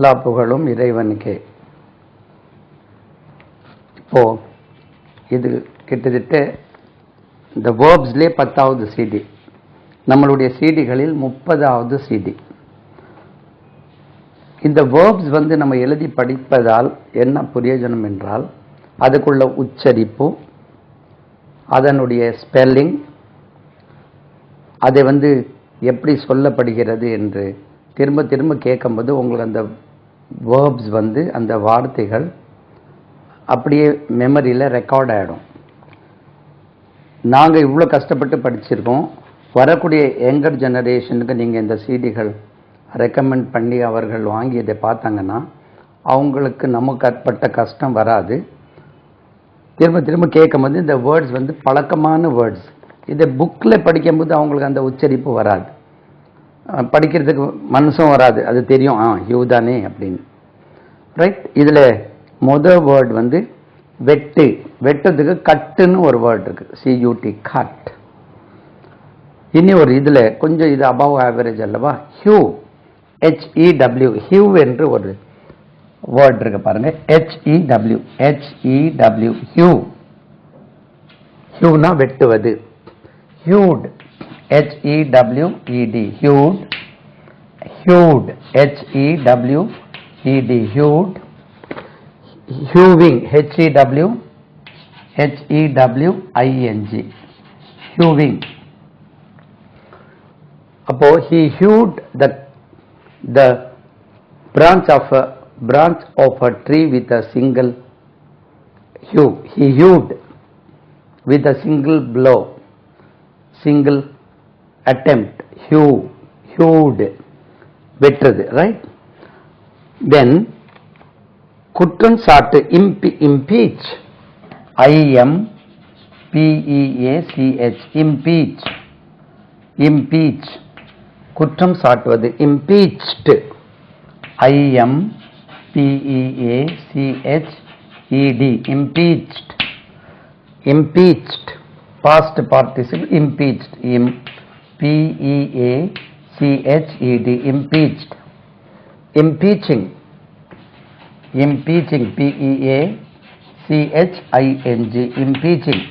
எல்லா புகழும் இறைவனுக்கே. இப்போ இது கிட்டத்தட்ட இந்த வேர்ப்ஸ்லேயே 10வது சிடி, நம்மளுடைய சிடிகளில் 30வது சிடி. இந்த வேர்ப்ஸ் நம்ம எழுதி படிப்பதால் என்ன பிரயோஜனம் என்றால், அதுக்குள்ள உச்சரிப்பு, அதனுடைய ஸ்பெல்லிங், அதை எப்படி சொல்லப்படுகிறது என்று திரும்ப திரும்ப கேட்கும்போது உங்களுக்கு அந்த வேர்ப்ஸ் அந்த வார்த்தைகள் அப்படியே மெமரியில் ரெக்கார்ட் ஆகிடும். நாங்கள் இவ்வளோ கஷ்டப்பட்டு படிச்சிருக்கோம். வரக்கூடிய யங்கர் ஜெனரேஷனுக்கு நீங்கள் இந்த சிடிகள் ரெக்கமெண்ட் பண்ணி அவர்கள் வாங்கி இதை பார்த்தாங்கன்னா அவங்களுக்கு நமக்கு ஏற்பட்ட கஷ்டம் வராது. திரும்ப திரும்ப கேட்கும்போது இந்த வேர்ட்ஸ் பழக்கமான வேர்ட்ஸ். இதை புக்கில் படிக்கும்போது அவங்களுக்கு அந்த உச்சரிப்பு வராது, படிக்கிறதுக்கு மனசும் வராது. அது தெரியும், ஹியூ தானே அப்படின்னு. ரைட். இதில் முதல் வேர்டு வெட்டு. வெட்டுறதுக்கு கட்டுன்னு ஒரு வேர்டு இருக்கு, CUT, கட். இனி ஒரு இதில் கொஞ்சம் இது அபவ் ஆவரேஜ் அல்லவா, ஹியூ, HEW, ஹியூ என்று ஒரு வேர்டு இருக்கு பாருங்க, HEW, ஹியூ. ஹியூனா வெட்டுவது. ஹியூட், HEWED, ஹியூட். ஹியூட், HEWED, ஹியூட். ஹியூவிங், HEWING, ஹியூவிங். அப்போ he hewed the branch of a tree with a single hew. He hewed with a single blow, single attempt. Hewed, வெட்டுறது. Right. தென் குற்றம் சாட்டு, impeach, IMPEACH, impeach, குற்றம் சாட்டுவது. impeached, IMPEACHED, impeached, past participle, impeached, PEACHED, impeached. impeaching, PEACHING, impeaching.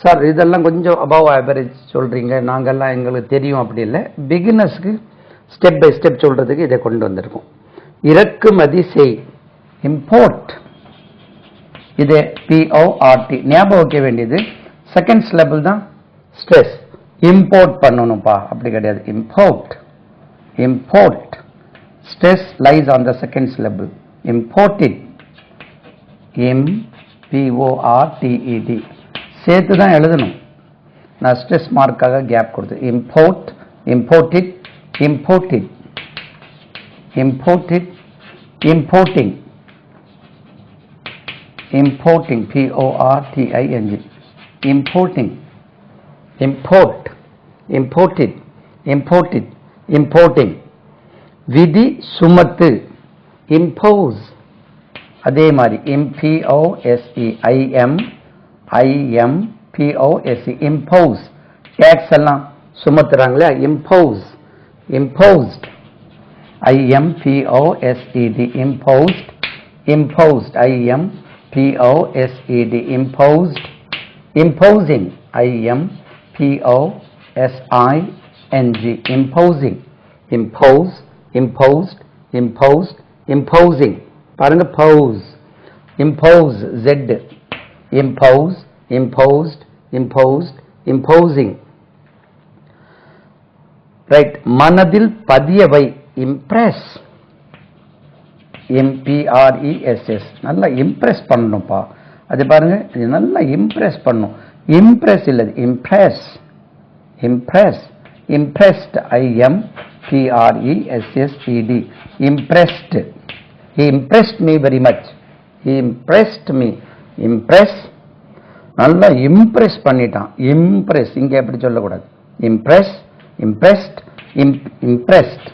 Sir இதெல்லாம் கொஞ்சம் above average சொல்கிறீங்க, நாங்கள்லாம் எங்களுக்கு தெரியும் அப்படி இல்லை. பிகினர்ஸ்க்கு ஸ்டெப் பை ஸ்டெப் சொல்கிறதுக்கு இதை கொண்டு வந்திருக்கோம். இறக்குமதி செய், இம்போர்ட். இது PORT, ஞாபகம் வைக்க வேண்டியது. செகண்ட் லெவல் தான் ஸ்ட்ரெஸ். இம்போர்ட் பண்ணணும்ப்பா, அப்படி கிடையாது. Import. Stress lies on the second syllable. Imported, IMPORTED. சேர்த்து தான் எழுதணும். நான் ஸ்ட்ரெஸ் மார்க்காக கேப் கொடுத்து. imported, importing, PORTING, importing. விதி சுமத்து, impose. அதே மாதிரி IMPOSE, impose. டேக்ஸ் எல்லாம் சுமத்துறாங்களே, imposed, IMPOSED, imposed, IMPOSED, imposed. imposing, IMPOSING, imposing. imposing. பாருங்க, pose, Z, imposing. ரைட். மனதில் பதியவை, impress, IMPRESS. நல்லா இம்ப்ரெஸ் பண்ணணும்ப்பா. அது பாருங்க, இது நல்லா இம்ப்ரெஸ் பண்ணும். இம்ப்ரெஸ் இல்லது, impressed, IMPRESSED, impressed. He impressed me very much. Impress, நல்லா இம்ப்ரெஸ் பண்ணிட்டான். இம்ப்ரெஸ் இங்க எப்படி சொல்லக்கூடாது. impressed, impressed, impressed,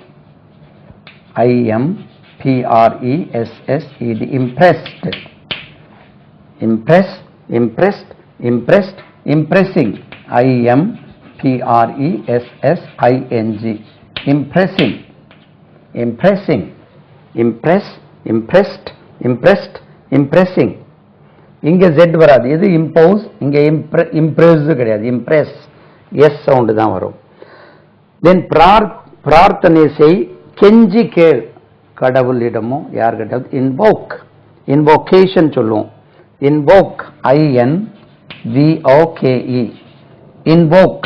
IMPRESSED, impressed. Impressed, impressing, IMPRESSING, impressing. impressing, impress, impressed, impressed, impressing. இங்க z வராது. இது impose, இங்க impress கிடையாது. impress s சவுண்ட் தான் வரும். then பிரார்த்தனை செய், கெஞ்சி கேள், கடவுளிடமோ யார்கிட்ட, invoke, invocation சொல்லுவோம். invoke, I-N-V-O-K-E, invoke,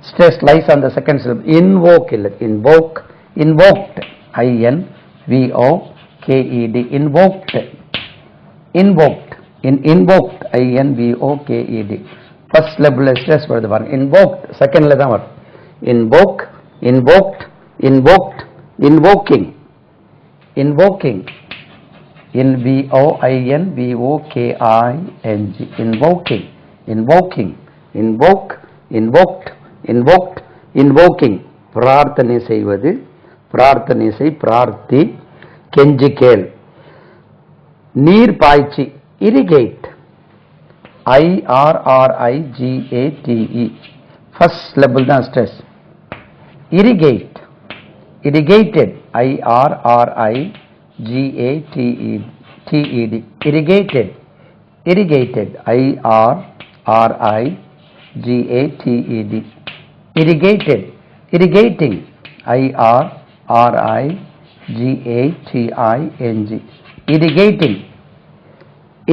stress lies on the second syllable. invoke இல்ல, invoke, invoked, I-N-V-O-K-E-D, invoked, invoked, invoked, I-N-V-O-K-E-D. first syllable stress வருது பாருங்க. invoked secondல தான் வரும். invoke, invoked, invoked, invoking, invoking, N-V-O-I-N-V-O-K-I-N-G, invoking, invoking, invoke, invoked, invoked, invoking. பிரார்த்தனை செய்வது, பிரார்த்தனை செய், பிரார்த்தி, கெஞ்சி கேள். நீர் பாய்ச்சி, irrigate, I-R-R-I-G-A-T-E, first syllable தான் stress. irrigate, irrigated, I-R-R-I-G-A-T-E-D, irrigated, irrigated, I-R-R-I-G-A-T-E-D, irrigated, irrigating, I-R-R-I-G-A-T-I-N-G, irrigating,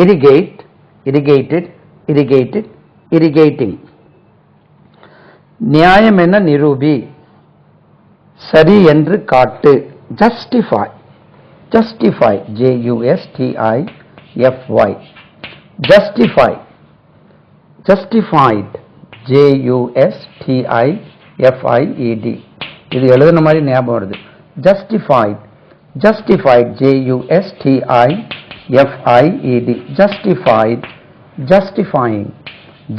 irrigate, irrigated, irrigated, irrigating. நியாயம் என்ன, நிரூபி, சரி என்று காட்டு, justify, justify, J-U-S-T-I-F-Y, justify, justified, J-U-S-T-I-F-I-E-D. இது எழுதுன மாதிரி ஞாபகம் வருது. justified, justified, J-U-S-T-I-F-I-E-D, justified, justifying,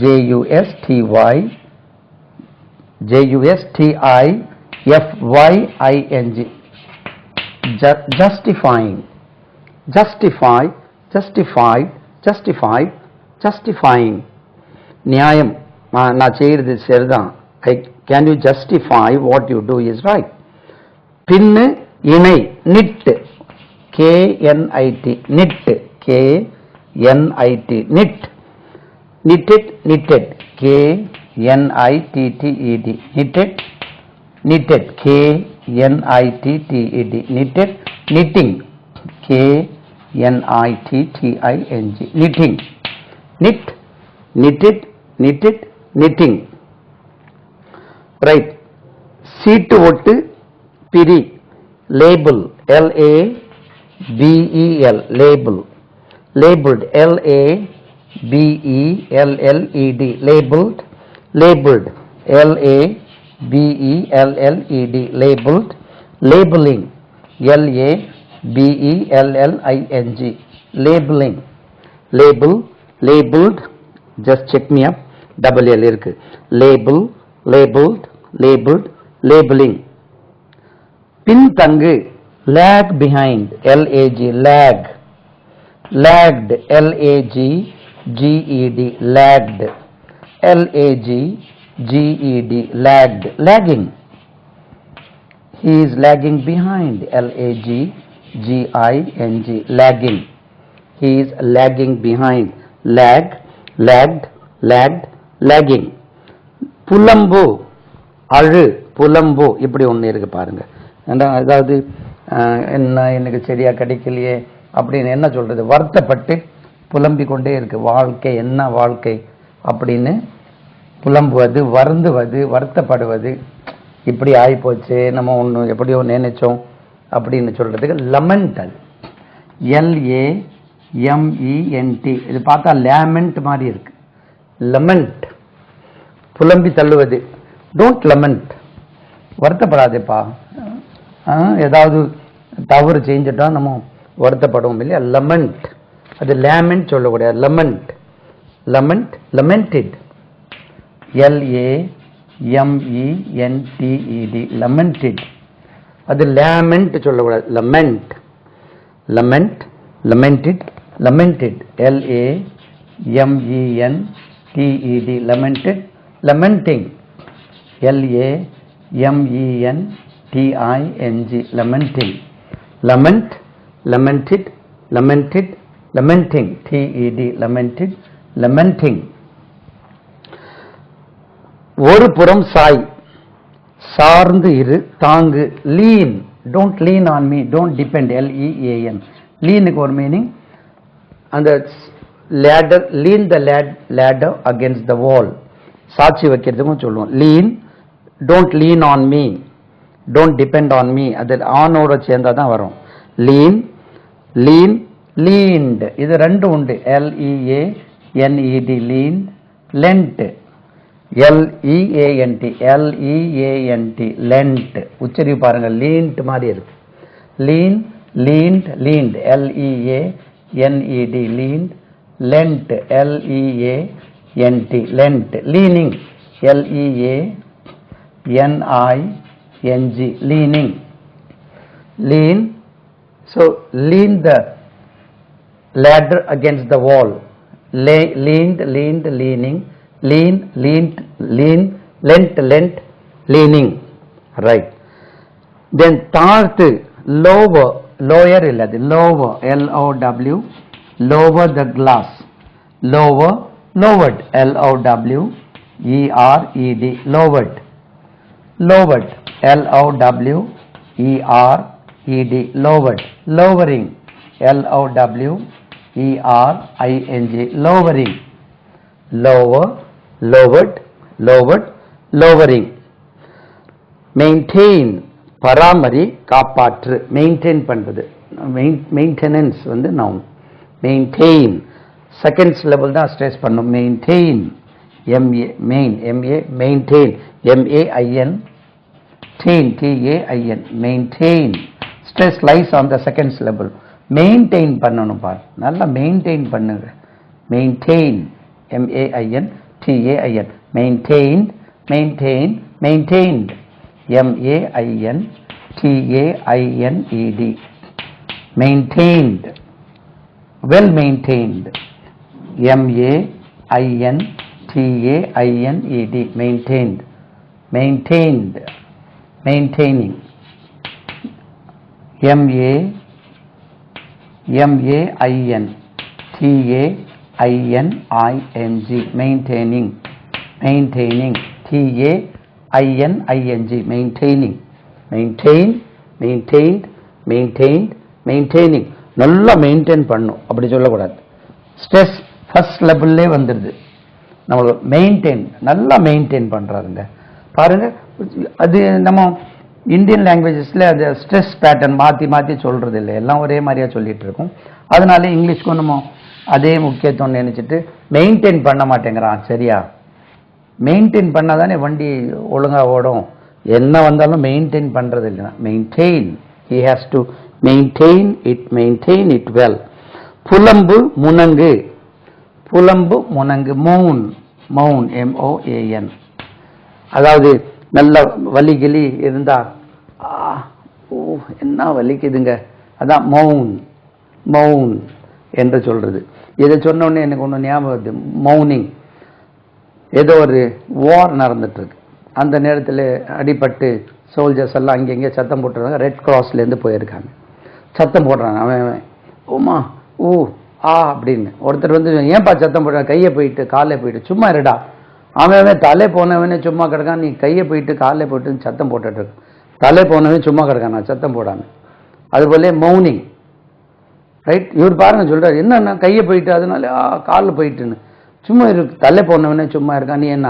J-U-S-T-Y, J-U-S-T-I-F-Y-I-N-G, justifying, justify, justified, justified, justifying. நியாயம், நான் செய்யறது சரிதான். Can you justify what you do is right? பின்னு இணை, knit, K-N-I-T, knit, K-N-I-T, knit, knitted, knitted, K-N-I-T-T-E-D, knitted, knitted, K-N-I-T-T-E-D, knitted, knitting, K-N-I-T-T-I-N-G, knitting, knit, knitted, knitted, knitting. right. சீட்டு ஒட்டு, பிரி, label, L-A-B-E-L, label, labeled, L-A-B-E-L-L-E-D, labeled, labeled, L-A-B-E-L-L-E-D, labeled, labeling, L-A-B-E-L-L-I-N-G, labeling, label, labeled, just check me up, double L இருக்கு, label, labeled, labeled, labeling. பின்தங்கு, lag behind, L-A-G, lag, lagged, L-A-G-G-E-D, lagged, L-A-G-G-E-D, lagged, lagging. He is lagging behind, L-A-G-G-I-N-G, lagging. He is lagging behind, lag, lagged, lagged, lagging. புலம்பு, அழு, புலம்பு, இப்படி ஒன்று இருக்கு பாருங்க. அதாவது என்ன எனக்கு சரியா கிடைக்கலையே அப்படின்னு என்ன சொல்றது, வருத்தப்பட்டு புலம்பிக் கொண்டே இருக்கு, வாழ்க்கை என்ன வாழ்க்கை அப்படின்னு புலம்புவது, வருந்துவது, வருத்தப்படுவது, இப்படி ஆகிப்போச்சு, நம்ம ஒன்று எப்படியோ நினைச்சோம் அப்படின்னு சொல்றதுக்கு லமெண்டல், L-A-M-E-N-T, இது பார்த்தா லேமெண்ட் மாதிரி இருக்கு, லமெண்ட், புலம்பி தள்ளுவது. டோன்ட் லமெண்ட், வருத்தப்படாதேப்பா, ஏதாவது தவறு செஞ்சுட்டா நம்ம வருத்தப்படுவோம் இல்லையா, லமெண்ட், அது லேமெண்ட் சொல்லக்கூடாது, லமெண்ட், லமெண்ட், லமெண்டட், L-A-M-E-N-T-E-D, லமெண்டட், அது லேமெண்ட் சொல்லக்கூடாது, லமெண்ட், லமெண்ட், லமெண்டட், லமெண்டட், L-A-M-E-N-T-E-D, lamented, lamenting, L-A-M-E-N-T-I-N-G, T-I-N-G, lamenting. Lament, lamented, lamented, lamenting, T-E-D, lamented, lamenting. ஒரு புறம் சாய், சார்ந்து இரு, தாங்கு, lean, don't lean on me, don't depend, L-E-A-N. Lean ஒரு மீனிங், அந்த ladder, lean the ladder against the wall. சாட்சி வைக்கிறதுக்கும் சொல்லுவோம். lean, don't lean on me, don't depend on me. அது ஆனோட சேர்ந்தா தான் வரும். lean, lean, leaned, இது ரெண்டு உண்டு. L-E-A-N-E-D, leaned, lent, L-E-A-N-T, L-E-A-N-T, lent. உச்சரி பாருங்க, leaned மாதிரி இருக்கு. lean, leaned, leaned, L-E-A-N-E-D, leaned, lent, L-E-A-N-T, lent. leaning, L-E-A-N-I-N-G, leaning. lean, so lean the ladder against the wall. leaned, leaned, leaning, lean, leaned, lean, lent, lent, leaning. Right. Then தாழ்த்து, lower, lower இல்லது, lower, L-O-W, lower the glass, lower, lowered, L-O-W-E-R-E-D, lowered, lowered, L-O-W-E-R-E-D, lowered, lowering, L-O-W-E-R-I-N-G, lowering, lower, lowered, lowered, lowering. Maintain, பராமரி, காப்பாற்று, maintain பண்றது, maintenance வந்து noun. maintain, second syllable தான் stress பண்ணும். maintain, M-A, main, M-A, maintain, M-A-I-N, tain, T-A-I-N, maintain, stress lies on the second syllable. maintain பண்ணணும் பார், நல்லா maintain பண்ணுங்க. maintain, M-A-I-N, T-A-I-N, maintained, maintain, maintained, M-A-I-N, T-A-I-N-E-D, maintained, well maintained, M-A-I-N-T-A-I-N-E-D, maintained, maintained, maintaining, M-A-I-N-T-A-I-N-I-N-G, maintaining, maintaining, T-A-I-N-I-N-G, maintaining, maintain, maintained, maintained, maintaining. நல்லா maintain பண்ணும், அப்படி சொல்லக்கூடாது. Stress first லெவல்லே வந்துடுது. நம்மளுக்கு maintain, நல்லா மெயின்டைன் பண்ணுறாருங்க பாருங்க. அது நம்ம இந்தியன் லாங்குவேஜஸில் அது ஸ்ட்ரெஸ் பேட்டர்ன் மாற்றி மாற்றி சொல்கிறது இல்லை, எல்லாம் ஒரே மாதிரியாக சொல்லிகிட்டு இருக்கோம். அதனால இங்கிலீஷ்க்கும் நம்ம அதே முக்கியத்துவம் நினச்சிட்டு மெயின்டைன் பண்ண மாட்டேங்கிறான். சரியா, மெயின்டைன் பண்ணால் தானே வண்டி ஒழுங்காக ஓடும். என்ன வந்தாலும் மெயின்டைன் பண்ணுறது இல்லைன்னா, maintain, he has to maintain it well. புலம்பு, முனங்கு, புலம்பு, முனங்கு, moan, moan, M-O-A-N, அதாவது நல்ல வலிகிலி இருந்தா என்ன வலிக்குதுங்க, அதான் மவுன், மவுன் என்று சொல்றது. இதை சொன்ன உடனே எனக்கு ஒன்று ஞாபகம் வருது. மவுனிங், ஏதோ ஒரு வார் நடந்துட்டு இருக்கு, அந்த நேரத்தில் அடிபட்டு சோல்ஜர்ஸ் எல்லாம் அங்கங்கே சத்தம் போட்டுருக்காங்க. ரெட் கிராஸ்லேருந்து போயிருக்காங்க, சத்தம் போடுறாங்க. அவன் ஓமா ஊ ஆ அப்படின்னு. ஒருத்தர் வந்து ஏன்பா சத்தம் போடுறான், கையை போயிட்டு காலை போயிட்டு, சும்மா இருடா. அவன் தலை போனவனே சும்மா கிடக்கான், நீ கையை போயிட்டு காலை போயிட்டு சத்தம் போட்டுட்டு இருக்கு. தலை போனவன் சும்மா கிடக்கான், நான் சத்தம் போடாமல். அதுபோல மௌனிங், ரைட். இவர் பாருங்க சொல்றாரு, என்னன்னா கையை போயிட்டு அதனால காலில் போயிட்டுன்னு. சும்மா இருக்கு, தலை போனவனே சும்மா இருக்கான், நீ என்ன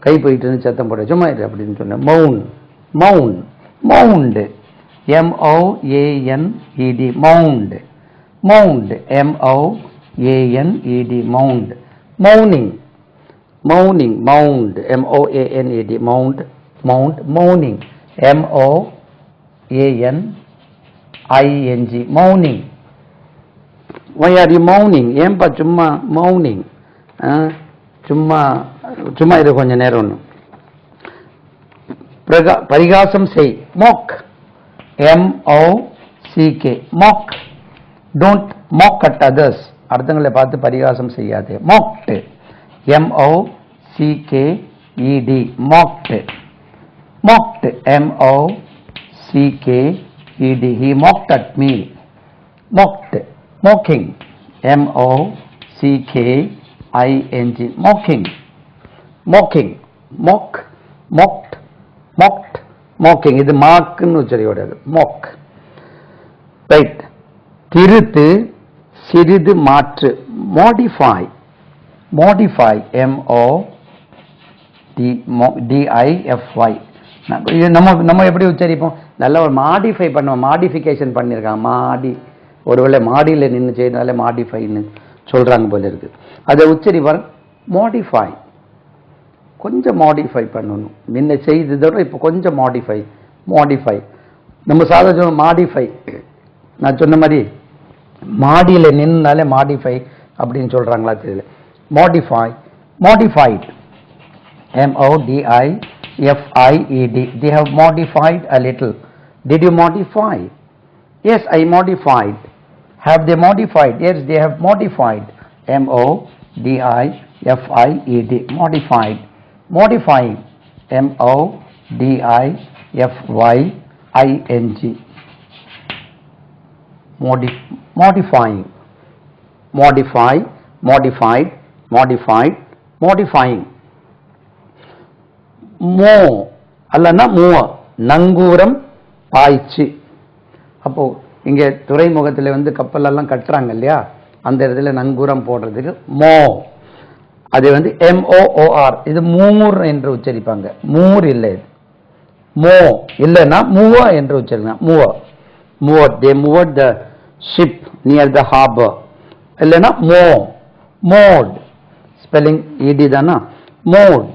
கை போயிட்டுன்னு சத்தம் போட, சும்மா இரு அப்படின்னு சொன்னேன். Moun, Moun, mount, M-O-A-N-E-D, mount, mount, M-O-A-N-E-D, mount. மௌனிங், மௌனிங், mount, M-O-A-N-E-D, mount, mount, மௌனிங், M-O-A-N-I-N-G, மௌனிங். Why are you mourning? ஏன்பா சும்மா மௌனிங், சும்மா சும்மா இது கொஞ்ச நேரம். பரிகாசம் செய், mock, M-O-C-K, mock, don't mock at others. அடுத்தவங்களை பார்த்து பரிகாசம் செய்யாதே. mocked, M-O-C-K-E-D, mocked, mocked, M-O-C-K-E-D, M-O-C-K-E-D. He mocked at me. Mocked. Mocking. M-O-C-K-I-N-G. Mocking. Mocking. Mock. Mocked. Mocked. Mocking. இது மார்க்னு உச்சரியோடது. Mock. Right. திருத்து, சிறிது மாற்று. Modify. Modify. M-O-D-I-F-Y. நம்ம எப்படி உச்சரிப்போம்? நல்ல ஒரு மாடிஃபை பண்ணுவோம். மாடிஃபிகேஷன் பண்ணியிருக்காங்க. ஒருவேளை மாடியில் நின்று செய்தாலே மாடிஃபைன்னு சொல்றாங்க போல இருக்கு. அதை உச்சரிப்பார் மாடிஃபை. கொஞ்சம் மாடிஃபை பண்ணணும். முன்ன செய்ததோட இப்போ கொஞ்சம் மாடிஃபை. நம்ம சாதாரண மாடிஃபை, நான் சொன்ன மாதிரி மாடியில் நின்னாலே மாடிஃபை அப்படின்னு சொல்றாங்களா தெரியல. modified. M-O-D-I-F-I-E-D. They have modified a little. Did you modify? Yes, I modified. Have they modified? Yes, they have modified. M-O-D-I-F-I-E-D. Modified. Modifying. M-O-D-I-F-Y-I-N-G. Modifying. Modify. Modified. Modified. Modifying. மோ அல்லனா மூவ, நங்கூரம் பாய்ச்சி. அப்போ இங்க துறைமுகத்தில் கப்பலெல்லாம் கட்டுறாங்க இல்லையா, அந்த இடத்துல நங்கூரம் போடுறதுக்கு மோ. அது MOOR. இது மூர் என்று உச்சரிப்பாங்க. மூர் இல்லை, மோ இல்லைன்னா மூவ என்று உச்சரிப்பாங்க. மூவர். They moved the ship near the harbor. இல்லைன்னா mode. ஸ்பெல்லிங் ED தானா? mode.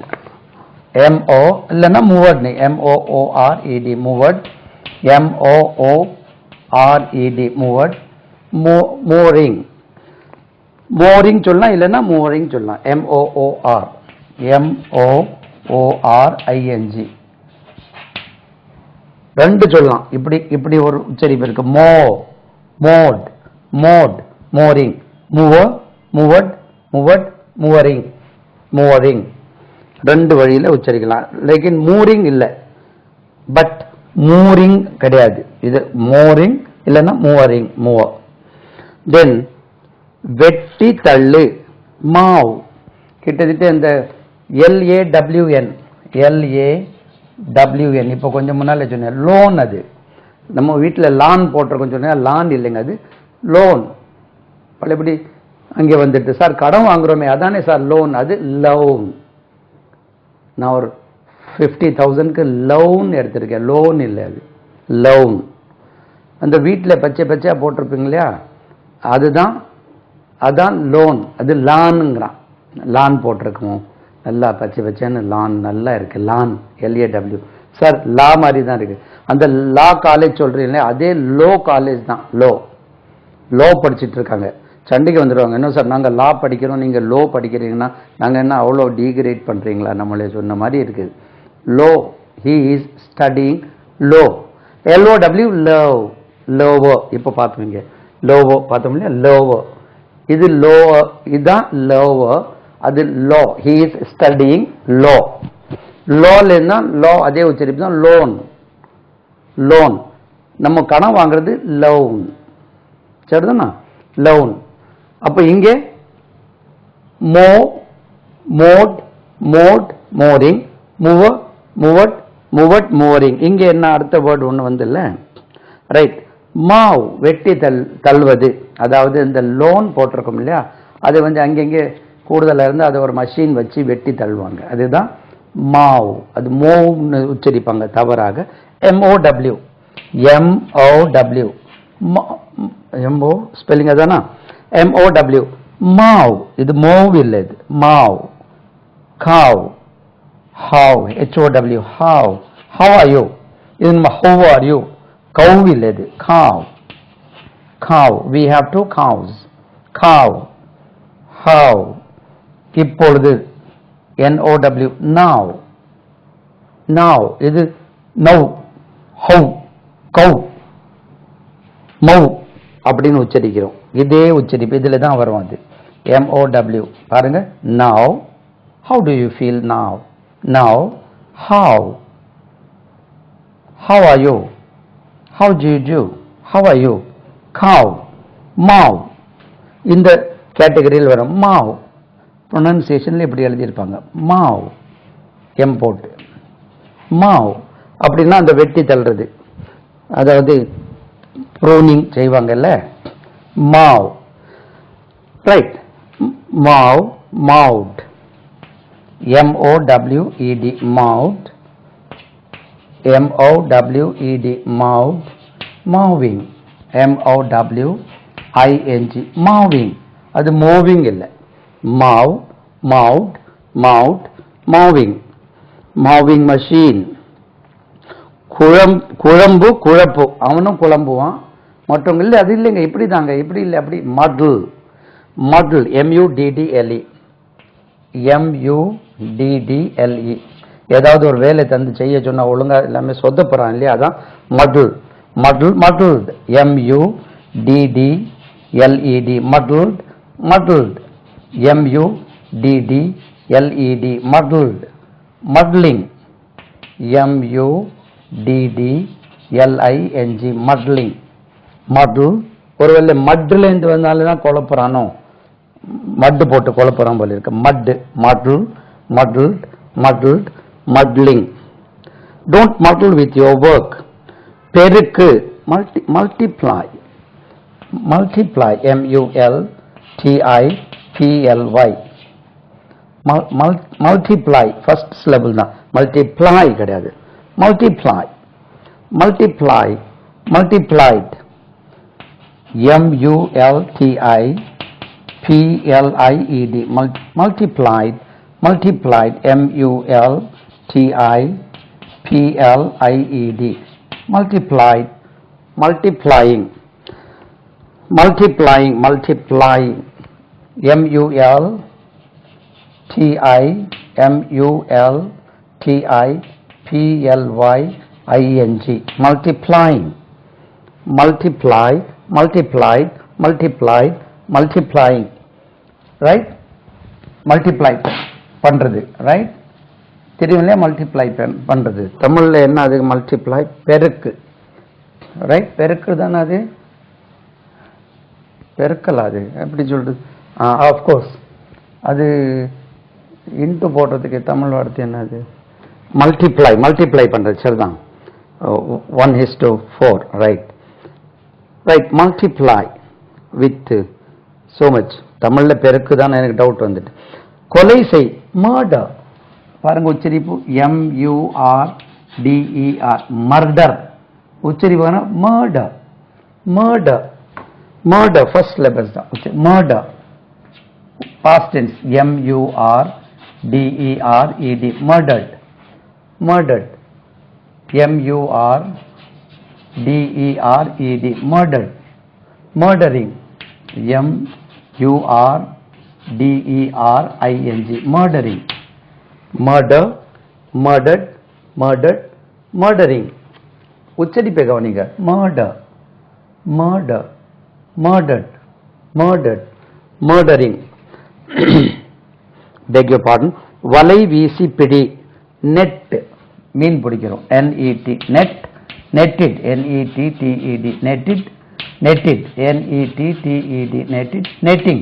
M-O இல்லைன்னா மூவர்ட். M-O-O-R-E-D. மூவர்ட். M-O-O-R-E-D. மூவர்ட். மோரிங் சொல்லலாம், இல்லைன்னா மூவரிங் சொல்லலாம். M-O-O-R. M-O-O-R-I-N-G. ரெண்டு சொல்லலாம். இப்படி ஒரு உச்சரிப்பு இருக்கு. Mode, mourning. மூவரிங். ரெண்டு வழியில உச்சரிக்கலாம். லேக்கின் மூரிங் இல்லை, பட் மூரிங் கிடையாது. இது மோரிங் இல்லைன்னா மூவரிங். தென் வெட்டி தள்ளு, மாவ். கிட்டத்தட்ட இந்த LAWN இப்போ கொஞ்சம் முன்னால சொன்னேன். லோன். அது நம்ம வீட்டில் லான் போட்டிருக்கோம் சொன்னேன். லான் இல்லைங்க, அது லோன். பழையபடி அங்கே வந்துட்டு சார் கடன் வாங்குறோமே அதானே சார் லோன். அது லோன். நான் ஒரு 50,000க்கு லோன் எடுத்திருக்கேன். லோன் இல்லை, அது லோன். அந்த வீட்டில் பச்சையா போட்டிருப்பீங்க இல்லையா, அதான் லோன். அது லானுங்கிறான். லான் போட்டிருக்கோம், நல்லா பச்சைன்னு லான் நல்லா இருக்கு. லான் LAW. சார் லா மாதிரி தான் இருக்கு. அந்த லா காலேஜ் சொல்றீங்களே, அதே லோ காலேஜ் தான். லோ படிச்சுட்டு இருக்காங்க. சண்டைக்கு வந்துடுவாங்க. என்ன சார் நாங்கள் லா படிக்கிறோம், நீங்கள் லோ படிக்கிறீங்கன்னா நாங்கள் என்ன அவ்வளோ டீக்ரேட் பண்ணுறீங்களா? நம்மளே சொன்ன மாதிரி இருக்குது. Low. He is studying low. LOW. Lower. இப்போ பார்த்துவீங்க. லோவோ பார்த்தோம் இல்லையா? லோவோ. இது லோ, இதுதான் லோவோ. அது law. He is studying law. லோலன்னா லோ அதே உச்சரிப்பு தான். லோன். நம்ம கடன் வாங்குறது லோன். சரிதானா? லோன். அப்ப இங்கே மோரிங், மூவரிங். இங்க என்ன அடுத்த வேர்டு ஒண்ணு இல்ல, ரைட்? மாவ், வெட்டி தள்ளுவது. அதாவது இந்த லோன் போட்டிருக்கோம் இல்லையா, அது அங்கங்கே கூடுதலா இருந்து அதை ஒரு மஷின் வச்சு வெட்டி தள்ளுவாங்க. அதுதான் மாவ். அது மோவ்னு உச்சரிப்பாங்க தவறாக. MOW. ஸ்பெல்லிங் அதானா? MOW. மாவ். இது மோவ் இல்லை, இது mow. Cow. How. HOW. How. How are you? இது நம்ம ஹவ் ஆர் யூ. கவ் இல்லை, இது காவ். We have two cows. Cow. How. இப்பொழுது. NOW. Now. இது now. How. Cow. Mow அப்படின்னு உச்சரிக்கிறோம். இதே உச்சரிப்பு இதுல தான் வரும். அது MOW. பாருங்க. Now. How do you feel now? How. How are you? how do you do, how are you, cow, Mau, இந்த கேட்டகரியில் வரும். மாவ் ப்ரொனன்சியேஷனில் இப்படி எழுதியிருப்பாங்க, மாவ் எம் போட்டு. மாவ் அப்படின்னா அந்த வெட்டி தள்ளுறது, அதாவது pruning செய்வாங்கல்ல, Mau. Right. Mau, மவுட், MOWED, மவுட், MOWED, மவுட். Moving, MOWING, moving. அது மூவிங் இல்லை, மாவ், மவுட், மவுட், மூவிங். Moving machine. குழம்பு, குழப்பு, அவனும் குழம்புவான், மற்றவங்க இல்லை அது இல்லைங்க, இப்படி தாங்க, இப்படி இல்லை, அப்படி. மடில், மடில், MUDDLE, MUDDLE. ஏதாவது ஒரு வேலை தந்து செய்ய சொன்னா ஒழுங்கா எல்லாமே சொதப்புறான் இல்லையா, அதான் மடில். மடில், மடில்ட், MUDDLED, மடில்ட், மடில்ட், MUDDLED, மடில்ட். மட்லிங், MUDDLING, மட்லிங். மடில். ஒருவேளை மட்லேருந்து வந்தாலும் குழப்புறானோ, மட்டு போட்டு குழப்புறான் போல இருக்கு. மட்டு, meddle, meddled, meddled, meddling. Don't meddle with your work. பெருக்கு, multiply, multiply, MULTIPLY, multiply. First syllable தான், மல்டிப்ளை கிடையாது, multiply. Multiply, multiplied, MULTIPLIED, multiplied, multiplied, MULTIPLIED, multiplied, multiplying, multiplying, multiplying, MULTIPLYING, multiplying, multiply, multiplied, multiplied, multiplying. Right? Multiply பண்றது. Right? தெரியும்ல, multiply பண்றது. தமிழ்ல என்ன அது? Multiply, பெருக்கு. ரைட்? பெருக்கு தானே அது, பெருக்கல். அது எப்படி சொல்றது? ஆஃப்கோர்ஸ் அது இன்ட்டு போடுறதுக்கு தமிழ் வார்த்தை என்னது? மல்டிப்ளை, மல்டிப்ளை பண்றது. சரிதான், 1:4. Right, right. Multiply with so much. தமிழ்ல பெருக்கு தான், எனக்கு டவுட் வந்துட்டு. கொலை செய், மர்டர். பாருங்க உச்சரிப்பு, MURDER, மர்டர். உச்சரிப்பு murder, murder, murder. First syllabus தான் murder. Past tense, MURDERED, murdered, murdered, MURDERED, murdered. Murdering, MURDERING, murdering. Murder, murdered, murdered, murdering. உச்சரிப்பை கவனிங்க, murder, murder, murdered, murdered, murdering. Beg your pardon. வலை வீசி பிடி, net, மீன் பிடிக்கிறோம், NET, net, netted, NETTED, netted, netted, NETTED, netted, netting,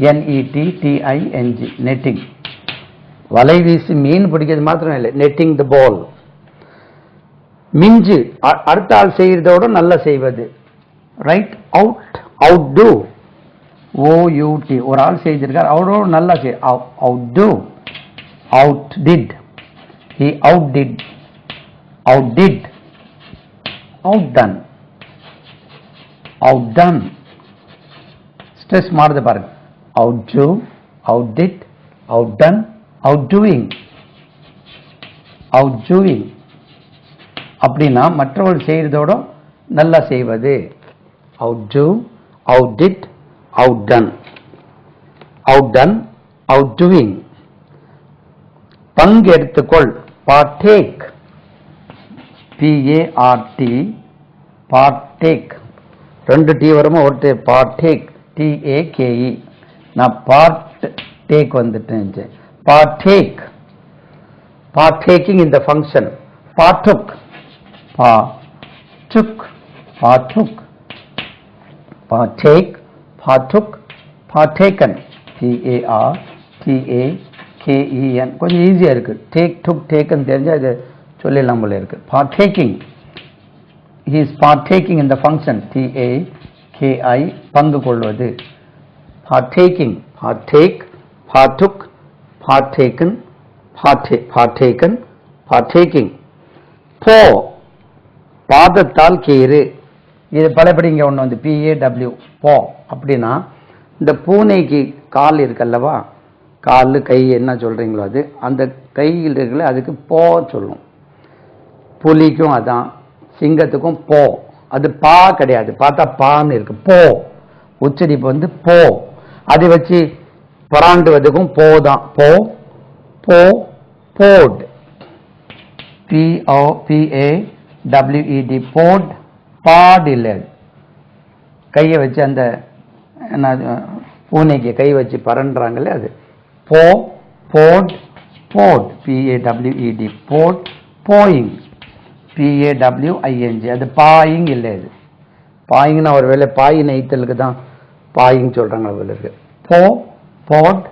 NETTING, netting. வலை வீசி மீன் பிடிக்கிறது மாத்திரம் இல்லை, netting the ball. மிஞ்சு, அடுத்த ஆள் செய்யறதோட நல்லா செய்வது. ரைட்? அவுட், அவுட் OUT, ஒரு ஆள் செய்திருக்கார், அவரோட நல்லா செய், outdo, outdid, he outdid, outdid, outdone, outdone. Stress மாறுது பாருங்க, outdo, outdid, outdone, outdoing, outdoing. அப்படின்னா மற்றவர்கள் செய்யறதோட நல்லா செய்வது. outdo, outdid, outdone, outdone, outdoing. பங்கெடுத்துக்கொள், partake, PART, partake. ரெண்டு டி வருமா, ஒரு partake, TAKE. நான் part take வந்துட்டேன். partake, partaking in the function. partook, partook, partook, partake, partook, partaken, P-A-R-T-A-K-E-N. கொஞ்சம் ஈஸியா இருக்கு. take, took, taken தெரிஞ்சா இது சொல்லலாம் போல இருக்கு. partaking, he is partaking in the function, T-A-K-I, பங்கு கொள்வது. partaking, partake, partook, partaken, partaken, partaking. போ, பாதத்தால் கீறு. இது பலபடி இங்க ஒண்ணு வந்து PAW, போ அப்படின்னா இந்த பூனைக்கு கால் இருக்கல்லவா, கால் கை என்ன சொல்றீங்களோ அது, அந்த கையில் இருக்குல்ல அதுக்கு போ சொல்லும். புலிக்கும் அதான், சிங்கத்துக்கும் போ. அது பா கிடையாது, பார்த்தா பான்னு இருக்கு. போ உச்சரிப்பு வந்து போ. அதை வச்சு பராண்டுவதுக்கும் போதான். போ, போ, போட், POPAWED, போட். பாட் இல்லை, கையை வச்சு அந்த என்ன பூனைக்கு கை வச்சு பரண்டுறாங்களே அது. போ, boat, boat, PAWED, boat. Boeing, PAWING, அது பாயிங் இல்லை. அது பாயிங்னா ஒரு வேலை பாய் நெய்த்தலுக்கு தான் பாயிங் சொல்றாங்க போல இருக்கு. போ, போட்,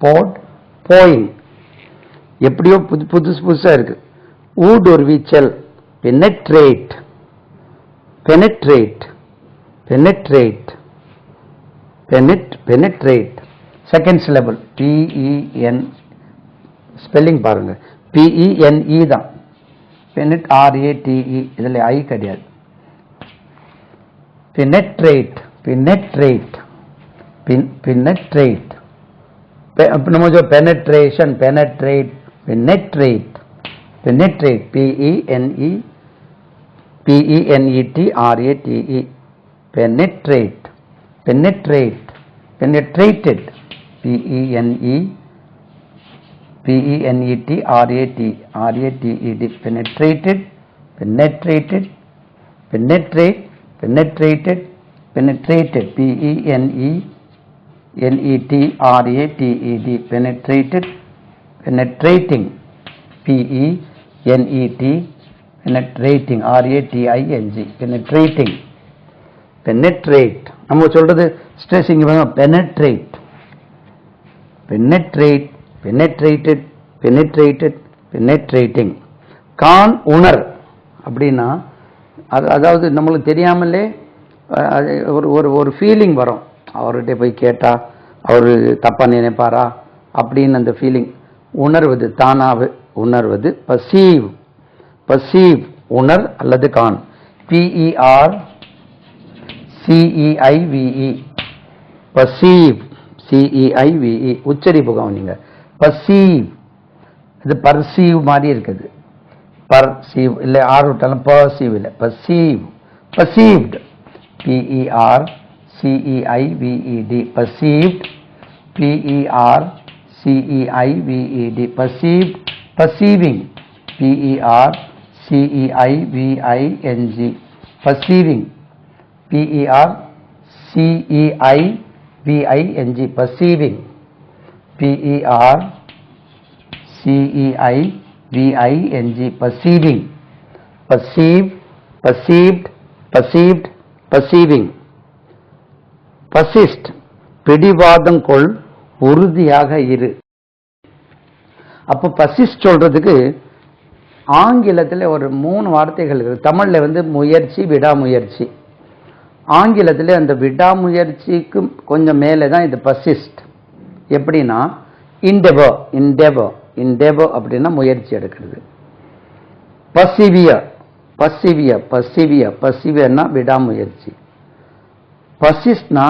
போட், போயிங். எப்படியோ புதுசா இருக்கு. ஊடுருவிச்சல், penetrate, penetrate, penetrate, penetrate. Second syllable, PEN, spelling பாருங்க, PENE தான். பெனட், RATE, இதுல ஐ கிடையாது. Penetrate, penetrate, penetrate. நம்ம जो penetration, penetrate, penetrate, penetrate, PENETRATE, penetrate, penetrate, penetrated, PENETRATED, penetrated, penetrated, penetrate, penetrated, penetrated, PENETRATED, penetrated, penetrating, PENET, penetrating, RATING, penetrating, penetrate. நம்ம சொல்றது stressing penetrate, penetrate, penetrated, penetrated, penetrating. கான், உணர் அப்படின்னா அதாவது நம்மளுக்கு தெரியாமலே ஒரு ஃபீலிங் வரும். அவர்கிட்ட போய் கேட்டா அவரு தப்பா நினைப்பாரா அப்படின்னு அந்த ஃபீலிங். உணர்வது, தானாக உணர்வது. பசீவ், பசீவ், உணர் அல்லது கான். PERCEIVE, பசீவ், CEIVE. உச்சரிப்பு கவனிங்க. பசீவ், இது பர்சீவ் மாதிரி இருக்குது. பர்சீவ் இல்லை, ஆர் விட்டாலும் பர்சீவ் இல்லை. பசீவ், பசீவ்ட், PERCEIVED, perceived, PERCEIVED, perceived, perceiving, PERCEIVING, perceiving, PERCEIVING, perceiving, PERCEIVING, perceiving, perceive, perceived, perceived, perceiving. persist, பிடிவாதம் கொள், உறுதியாக இரு. அப்போ persist சொல்றதுக்கு ஆங்கிலத்தில் ஒரு 3 வார்த்தைகள் இருக்கு. தமிழ்ல வந்து முயற்சி, விடாமுயற்சி. ஆங்கிலத்தில் அந்த விடாமுயற்சிக்கு கொஞ்சம் மேலே தான் இது persist. எப்படின்னா endeavor, endeavor, endeavor அப்படின்னா முயற்சி எடுக்கிறது. persevere, persevere, persevere, persevereனா விடாமுயற்சி. persist na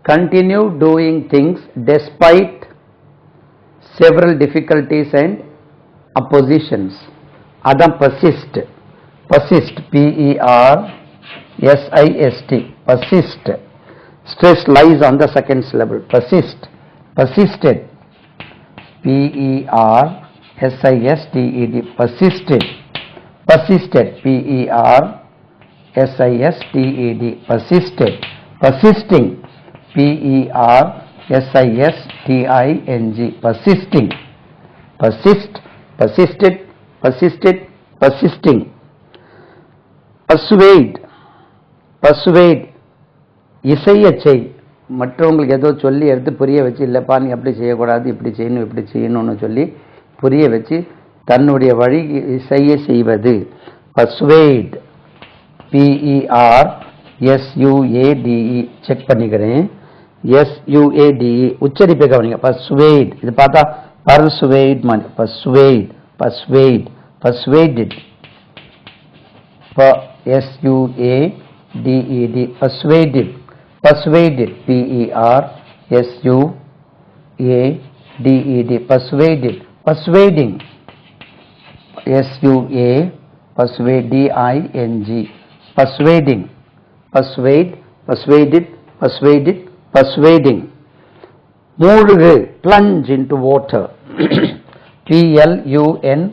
continue doing things despite several difficulties and oppositions. Adam persist, persist, PERSIST, persist. Stress lies on the second syllable. persist, persisted, PERSISTED, persisted, persisted, PERSISTED, persisted, persisting, PERSISTING, persisting, persist, persisted, persisted, persisting. Persuade, persuade இசைய செய், மற்றவங்களுக்கு ஏதோ சொல்லி எடுத்து புரிய வச்சு, இல்லைப்பா நீ அப்படி செய்யக்கூடாது, இப்படி செய்யணும், இப்படி செய்யணும்னு சொல்லி புரிய வச்சு தன்னுடைய வழி இசைய செய்வது. persuade, PERSUADE, செக் பண்ணிக்கிறேன். SUADE உச்சரிப்பை கவனிங்க. persuade, இது பார்த்தா persuade மாதிரி, persuade, persuade, persuaded, SUADED, persuaded, persuaded, PERSUADED, persuaded, persuading, persuading, persuading, persuade, persuaded, persuaded, persuading. மூழ்கு, plunge into water, PLUNGE,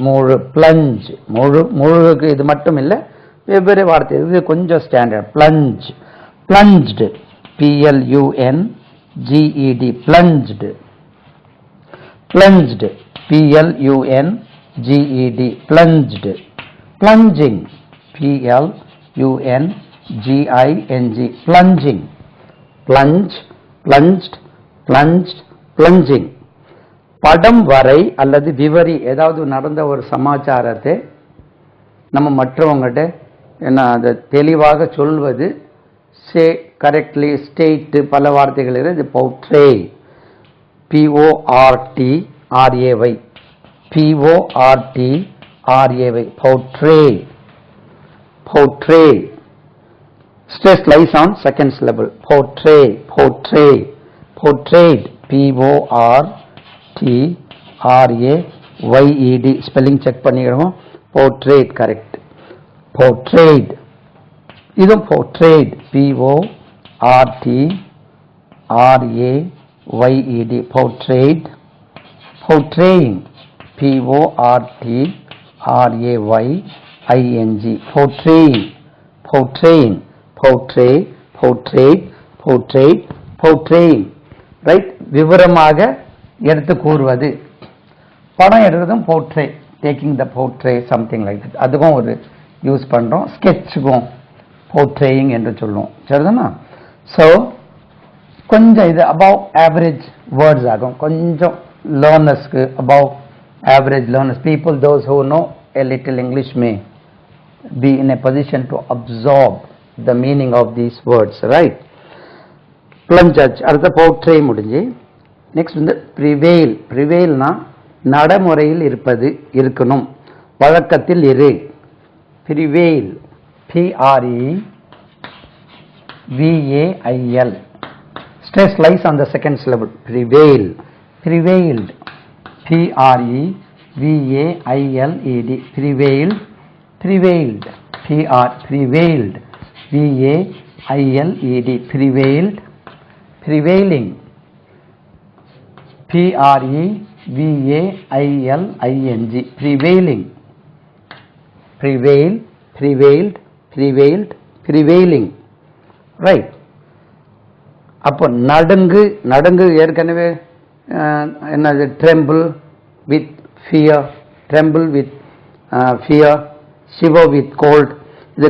மூழு, plunge, மூழ்குக்கு இது மட்டும் இல்லை, வெவ்வேறு வார்த்தை, இது கொஞ்சம் standard. plunge, plunged, PLUNGED, plunged, plunged, PLUNGED, plunged, plunging, PLUNGING, plunging, plunge, plunged, plunged, plunging. படம் வரை அல்லது விவரி, ஏதாவது நடந்த ஒரு சமாச்சாரத்தை நம்ம மற்றவங்ககிட்ட என்ன அதை தெளிவாக சொல்வது. சே கரெக்ட்லி, ஸ்டேட், பல வார்த்தைகள் இது. portray, PORTRAY, PORTRAY, portray, portray. Stress lies on second syllable. portray, portray, portrayed, PORTRAYED, spelling check பண்ணிக்கிறோம். portrayed correct. portrayed, இது portrayed, PORTRAYED, portrayed, portraying, PORTRAYING, portraying, portraying, portray, portrayed, portrayed, portraying. Right, விவரமாக எடுத்து கூறுவது. படம் எடுக்கிறதும் portray, taking the portray, something like that. அதுக்கும் ஒரு use பண்ணுறோம். ஸ்கெட்சுக்கும் portraying என்று சொல்லுவோம். சரிதானா? ஸோ கொஞ்சம் இது above average words ஆகும். கொஞ்சம் லேர்னர்ஸ்க்கு above average learners, people those who know a little English may be in a position to absorb the meaning of these words, right? plunge, அடுத்த portray முடிஞ்சு. நெக்ஸ்ட் வந்து prevail. prevailனா நடைமுறையில் இருப்பது, இருக்கணும், வழக்கத்தில் இரு. prevail, PREVAIL. Stress lies on the second syllable. prevail, prevailed, PREVAILED, prevailed, prevailed, prevailed, VAILED, prevailed, prevailing, PREVAILING, prevailing, prevail, prevailed, prevailed, prevailing. Right. அப்போ நடுங்கு, நடுங்கு ஏற்கனவே என்னது, tremble with fear, tremble with fear, shiver with cold. இது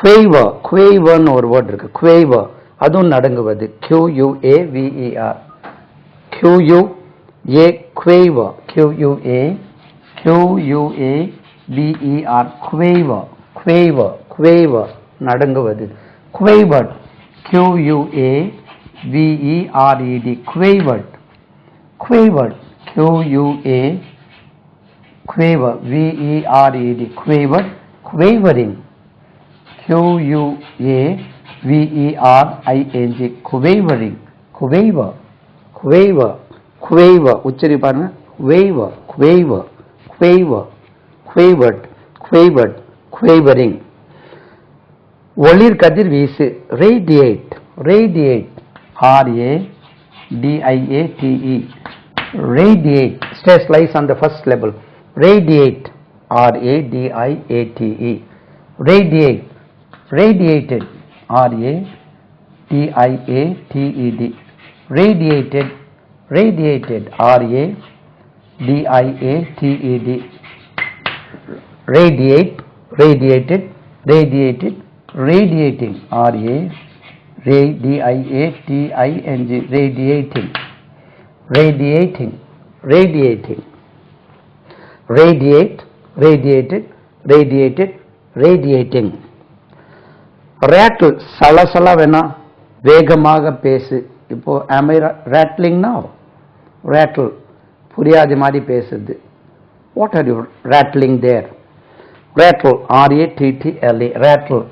quaver, quaverன்னு ஒரு word இருக்கு, quaver, அதுவும் நடுங்குவது, QUAVER, QUA, quaver, QUAVER, quaver, quaver, quaver, நடுங்குவது. quavered, QUAVERED, quavered, quavered, quaver, VERED, quavered, quavering, QUAVERING, quavering, quaver, quaver, quaver, உச்சரிப்பாருங்க, quaver, quaver, quaver, quavered, quavered, quavering. ஒளிர் கதிர் வீசு, radiate, radiate, RADIATE, radiate. Stress lies on the first syllable. radiate, RADIATE, radiate, radiated, RADIATED, radiated, radiated, RADIATED, radiate, radiated, radiated, radiating, R-A-D-I-A-T-I-N-G, radiating, radiating, radiating, radiate, radiated, radiated, radiating. rattle, சலசல வேணா வேகமாக பேசு. இப்போ am I rattling now? rattle, புரியாத மாதிரி பேசுது. What are you rattling there? rattle, R-A-T-T-L-E, rattle,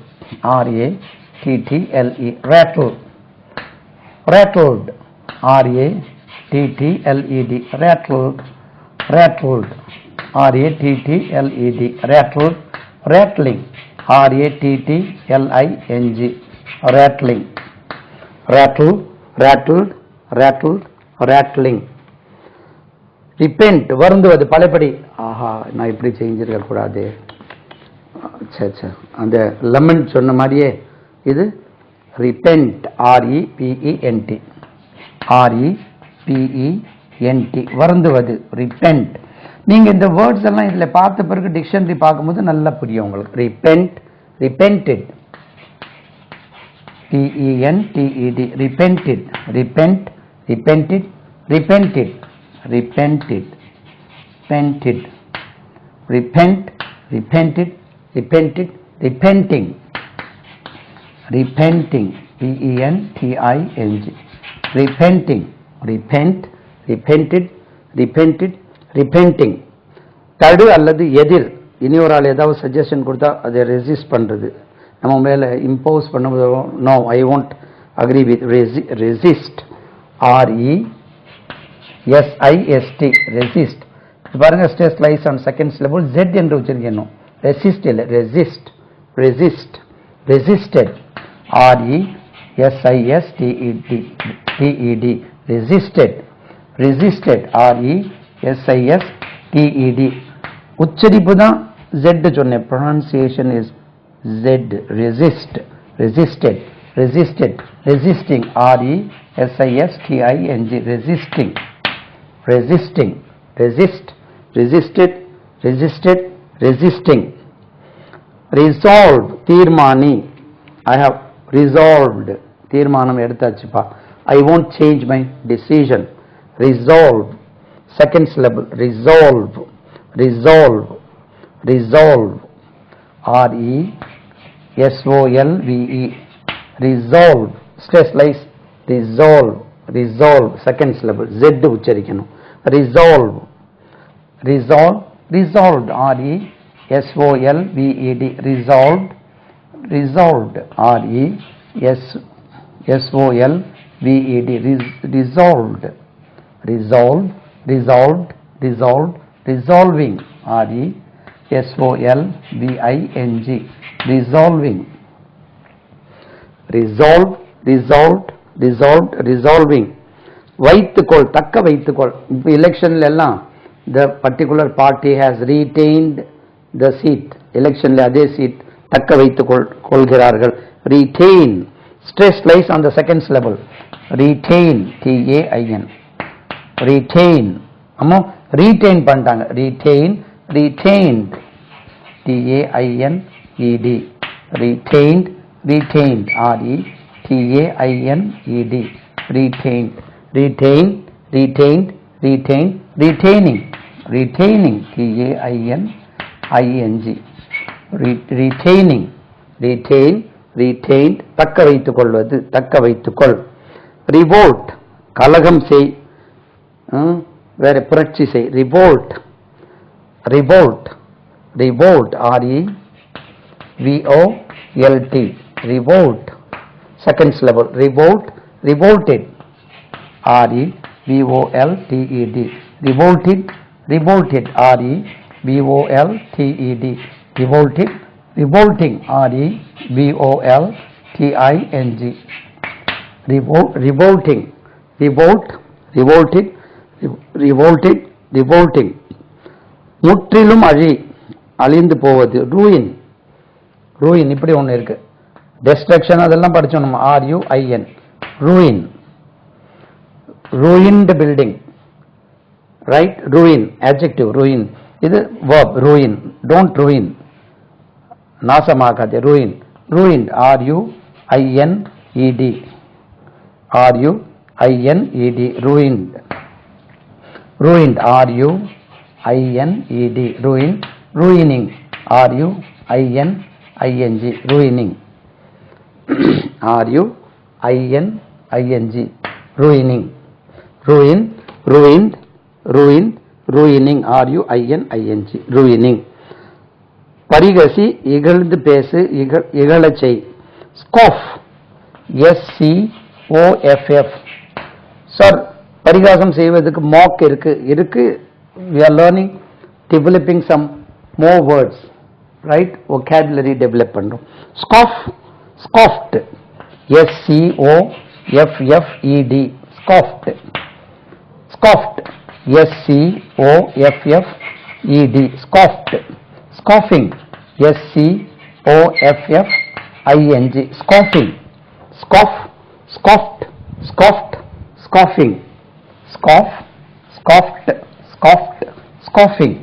R-A-T-T-L-E, rattle, rattled, R-A-T-T-L-E-D, rattled, rattled, R-A-T-T-L-E-D, rattled, rattling, R-A-T-T-L-I-N-G, rattling, rattle, rattled, rattled, rattling. repent, வருந்துவது பலபடி. ஆஹா, நான் இப்படி செஞ்சிருக்க கூடாது. சரி, அந்த லெமன் சொன்ன மாதிரியே இது repent, R-E-P-E-N-T, R-E-P-E-N-T, வருந்துவது, repent. நீங்க இந்த வேர்ட்ஸ் எல்லாம் இதுல பார்த்த பிறகு டிக்ஷனரி பார்க்கும்போது நல்லா புரியும் உங்களுக்கு. repent, repented, P-E-N-T-E-D, repented, repent, repented, repented, repented, repented, repent, repented, repented, repenting, repenting, P-E-N-T-I-N-G, repenting, repent, repented, repented, repenting. தடு அல்லது எதிர். இனி ஒரு ஆள் ஏதாவது சஜஷன் கொடுத்தா அதை ரெசிஸ்ட் பண்றது, நம்ம மேல இம்போஸ் பண்ணும்போது no I won't agree with, resist, R-E-S-I-S-T, resist. பாருங்க, stress lies on second syllable, Z என்று உச்சரிக்கணும், ரெசிஸ்ட் இல்லை, resist, resist, resisted, R-E-S-I-S-T-E-D, resisted, resisted, R-E-S-I-S-T-E-D. உச்சரிப்பு தான் Z சொன்னேன், pronunciation is Z, resist, resisted, resisted, resisting, R-E-S-I-S-T-I-N-G, resisting, resisting, resist, resisted, resisted, resisting. resolve, தீர்மானி, I have resolved, தீர்மானம் எடுத்தாச்சுப்பா, I won't change my decision, resolve, second syllable, resolve, resolve, resolve, R-E-S-O-L-V-E, resolve, stress lies, resolve, resolve, second syllable, Z உச்சரிக்கணும், resolve, resolve, resolved, R-E-S-O-L-V-E-D, resolved, resolved, R-E-S-O-L-V-E-D, resolved, resolved, resolved, resolved, resolving, R-E-S-O-L-V-I-N-G, resolving, resolved, resolved, resolved, resolving. வைத்துக்கொள், தக்க வைத்துக்கொள். இப்போ எலெக்ஷன்ல எல்லாம் the particular party has retained the seat, எலெக்ஷன்ல அதே seat தக்க வைத்துக் கொள்கிறார்கள், retain. stress lies on the second syllable, retain, T-A-I-N, retain. அம்மா retain பண்ணிட்டாங்க, retain, retained, T-A-I-N-E-D, retained, retained, R-E-T-A-I-N-E-D, retained, retained, retained, retained, retaining, retaining, T-A-I-N-I-N-G, retaining, retain, retained, தக்க வைத்துக் கொள்வது, தக்க வைத்துக்கொள். revolt, கலகம் செய், வேற புரட்சி செய், revolt, revolt, revolt, R-E-V-O-L-T, revolt, second syllable, revolt, revolted, R-E-V-O-L-T-E-D, revolted, revolted, R-E-V-O-L-T-E-D, revolted, revolting, R-E-V-O-L-T-I-N-G, revolting, revolt, revolted, revolted, revolting. முற்றிலும் அழி, அழிந்து போவது, ruin, ruin, இப்படி ஒன்று இருக்கு, destruction, அதெல்லாம் படிச்சோம் நம்ம, R-U-I-N, ruin, ruined building, right, ruin, adjective, ruin, இது verb, ruin, don't ruin, நாசமாக்காதே, ruin, ruined, R-U-I-N-E-D, R-U-I-N-E-D, ruined, ruined, R-U-I-N-E-D, ruined, ruining, R-U-I-N-I-N-G, ruining, R-U-I-N-I-N-G, ruining, ruin, ruined, ruined, ruining, R-U-I-N-I-N-G, ruining. பரிகசி, இகழ்ந்து பேசு, இகழச் செய், scoff, S-C-O-F-F. Sir, பரிகாசம் செய்வதற்கு mock இருக்கு. We are learning, developing some more words, right? Vocabulary develop பண்றோம். Scoff, scoffed, S-C-O-F-F-E-D, scoffed, scoffed, S-C-O-F-F-E-D, scoffed, scoffing, S-C-O-F-F-I-N-G, scoffing, scoff, scoffed, scoffed, scoffing, scoff, scoffed, scoffed, scoffing,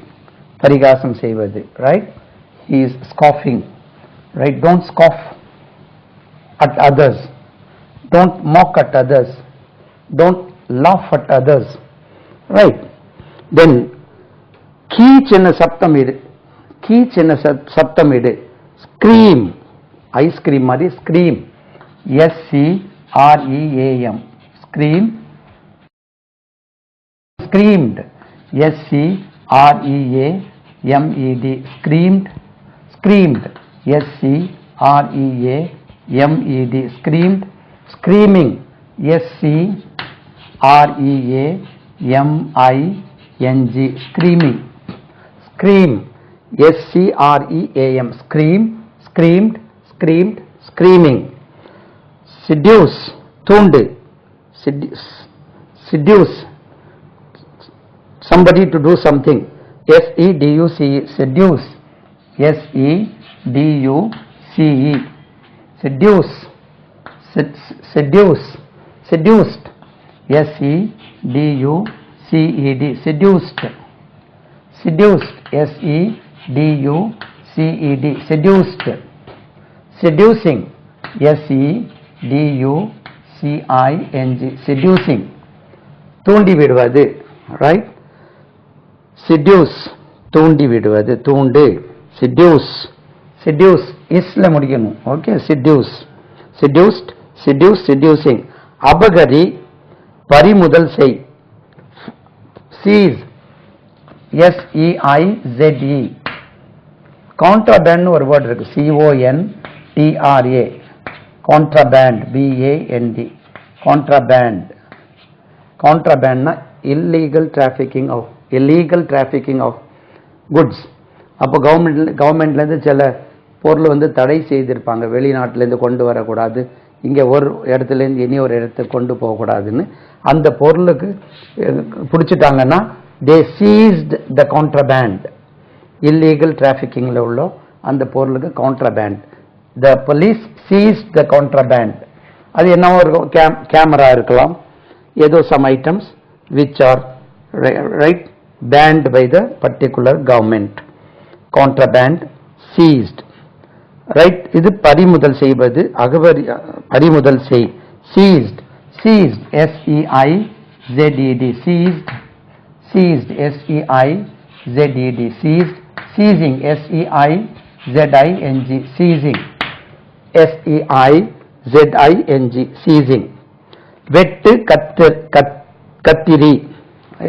பரிகாசம் செய்வது, right? He is scoffing, right? Don't scoff at others, don't mock at others, don't laugh at others, right? Then key சின்ன சப்தம் இடு, key சின்ன சப்தம் இடு, scream, ice cream மாதிரி scream, S-C-R-E-A-M, scream, screamed, S-C-R-E-A-M-E-D, screamed, screamed, S-C-R-E-A-M-E-D, screamed, screaming, S-C-R-E-A-M-I-N-G, screaming, scream, S-C-R-E-A-M, scream, screamed, screamed, screaming. Seduce, தூண்டு, seduce somebody to do something, S-E-D-U-C-E, seduce, S-E-D-U-C-E, seduce, seduce, seduced, S-E-D-U-C-E-D, seduced, seduced, S-E-D-U-C-E-D, seduced, seducing, S-E-D-U-C-I-N-G, seducing, தூண்டி விடுவது, right? seduce, தூண்டி விடுவது, தூண்டு, seduce, seduce, isல முடிக்கணும், okay? seduce, seduced, seduce, seducing. அபகரி, பறிமுதல் செய், seize, S-E-I-Z-E. contraband ஒரு word இருக்கு, C-O-N-T-R-A, contraband, B-A-N-D, contraband. contrabandனா illegal trafficking of goods. அப்போ கவர்மெண்ட்லேருந்து சில பொருள் வந்து தடை செய்திருப்பாங்க, வெளிநாட்டிலேருந்து கொண்டு வரக்கூடாது, இங்கே ஒரு இடத்துலேருந்து இனி ஒரு இடத்துக்கு கொண்டு போகக்கூடாதுன்னு. அந்த பொருளுக்கு பிடிச்சிட்டாங்கன்னா they seized the contraband, illegal traffingல உள்ள அந்த பொருளுக்கு contraband. the police seized the contraband. அது என்னவோ இருக்கும், கேமரா இருக்கலாம், ஏதோ some items which are right banned by the particular government. contraband, seized, right? இது பறிமுதல் செய்வது, பறிமுதல் செய், seized, seized, S-E-I-Z-E-D, seized, seized, S-E-I-Z-E-D, seized, seizing, S-E-I-Z-I-N-G, seizing, S-E-I-Z-I-N-G, seizing. வெட்டு, கத்திரி,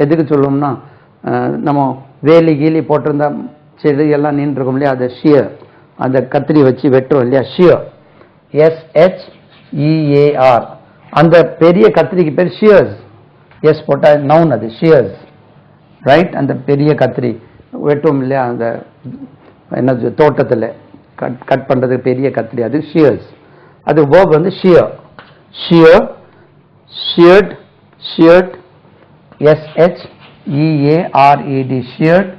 எதுக்கு சொல்லுவோம்னா நம்ம வேலி கீலி போட்டிருந்தா செடியெல்லாம் நின்றுருக்கும் இல்லையா, அதை ஷியர், அந்த கத்திரி வச்சு வெட்டுறோம் இல்லையா, ஷியர், S-H-E-A-R. அந்த பெரிய கத்திரிக்கு பேர் ஷியர்ஸ், எஸ் போட்டா நவுன், அது ஷியர்ஸ், ரைட்? அந்த பெரிய கத்திரி வெட்டுவோம் இல்லையா, அந்த என்ன தோட்டத்தில் கட் பண்ணுறதுக்கு பெரிய கத்திரி, அது ஷியர்ஸ். அது வேர்ப் வந்து shear, shear, ஷியர்ட், ஷியர்ட், S-H-E-A-R-E-D, ஷியர்ட்,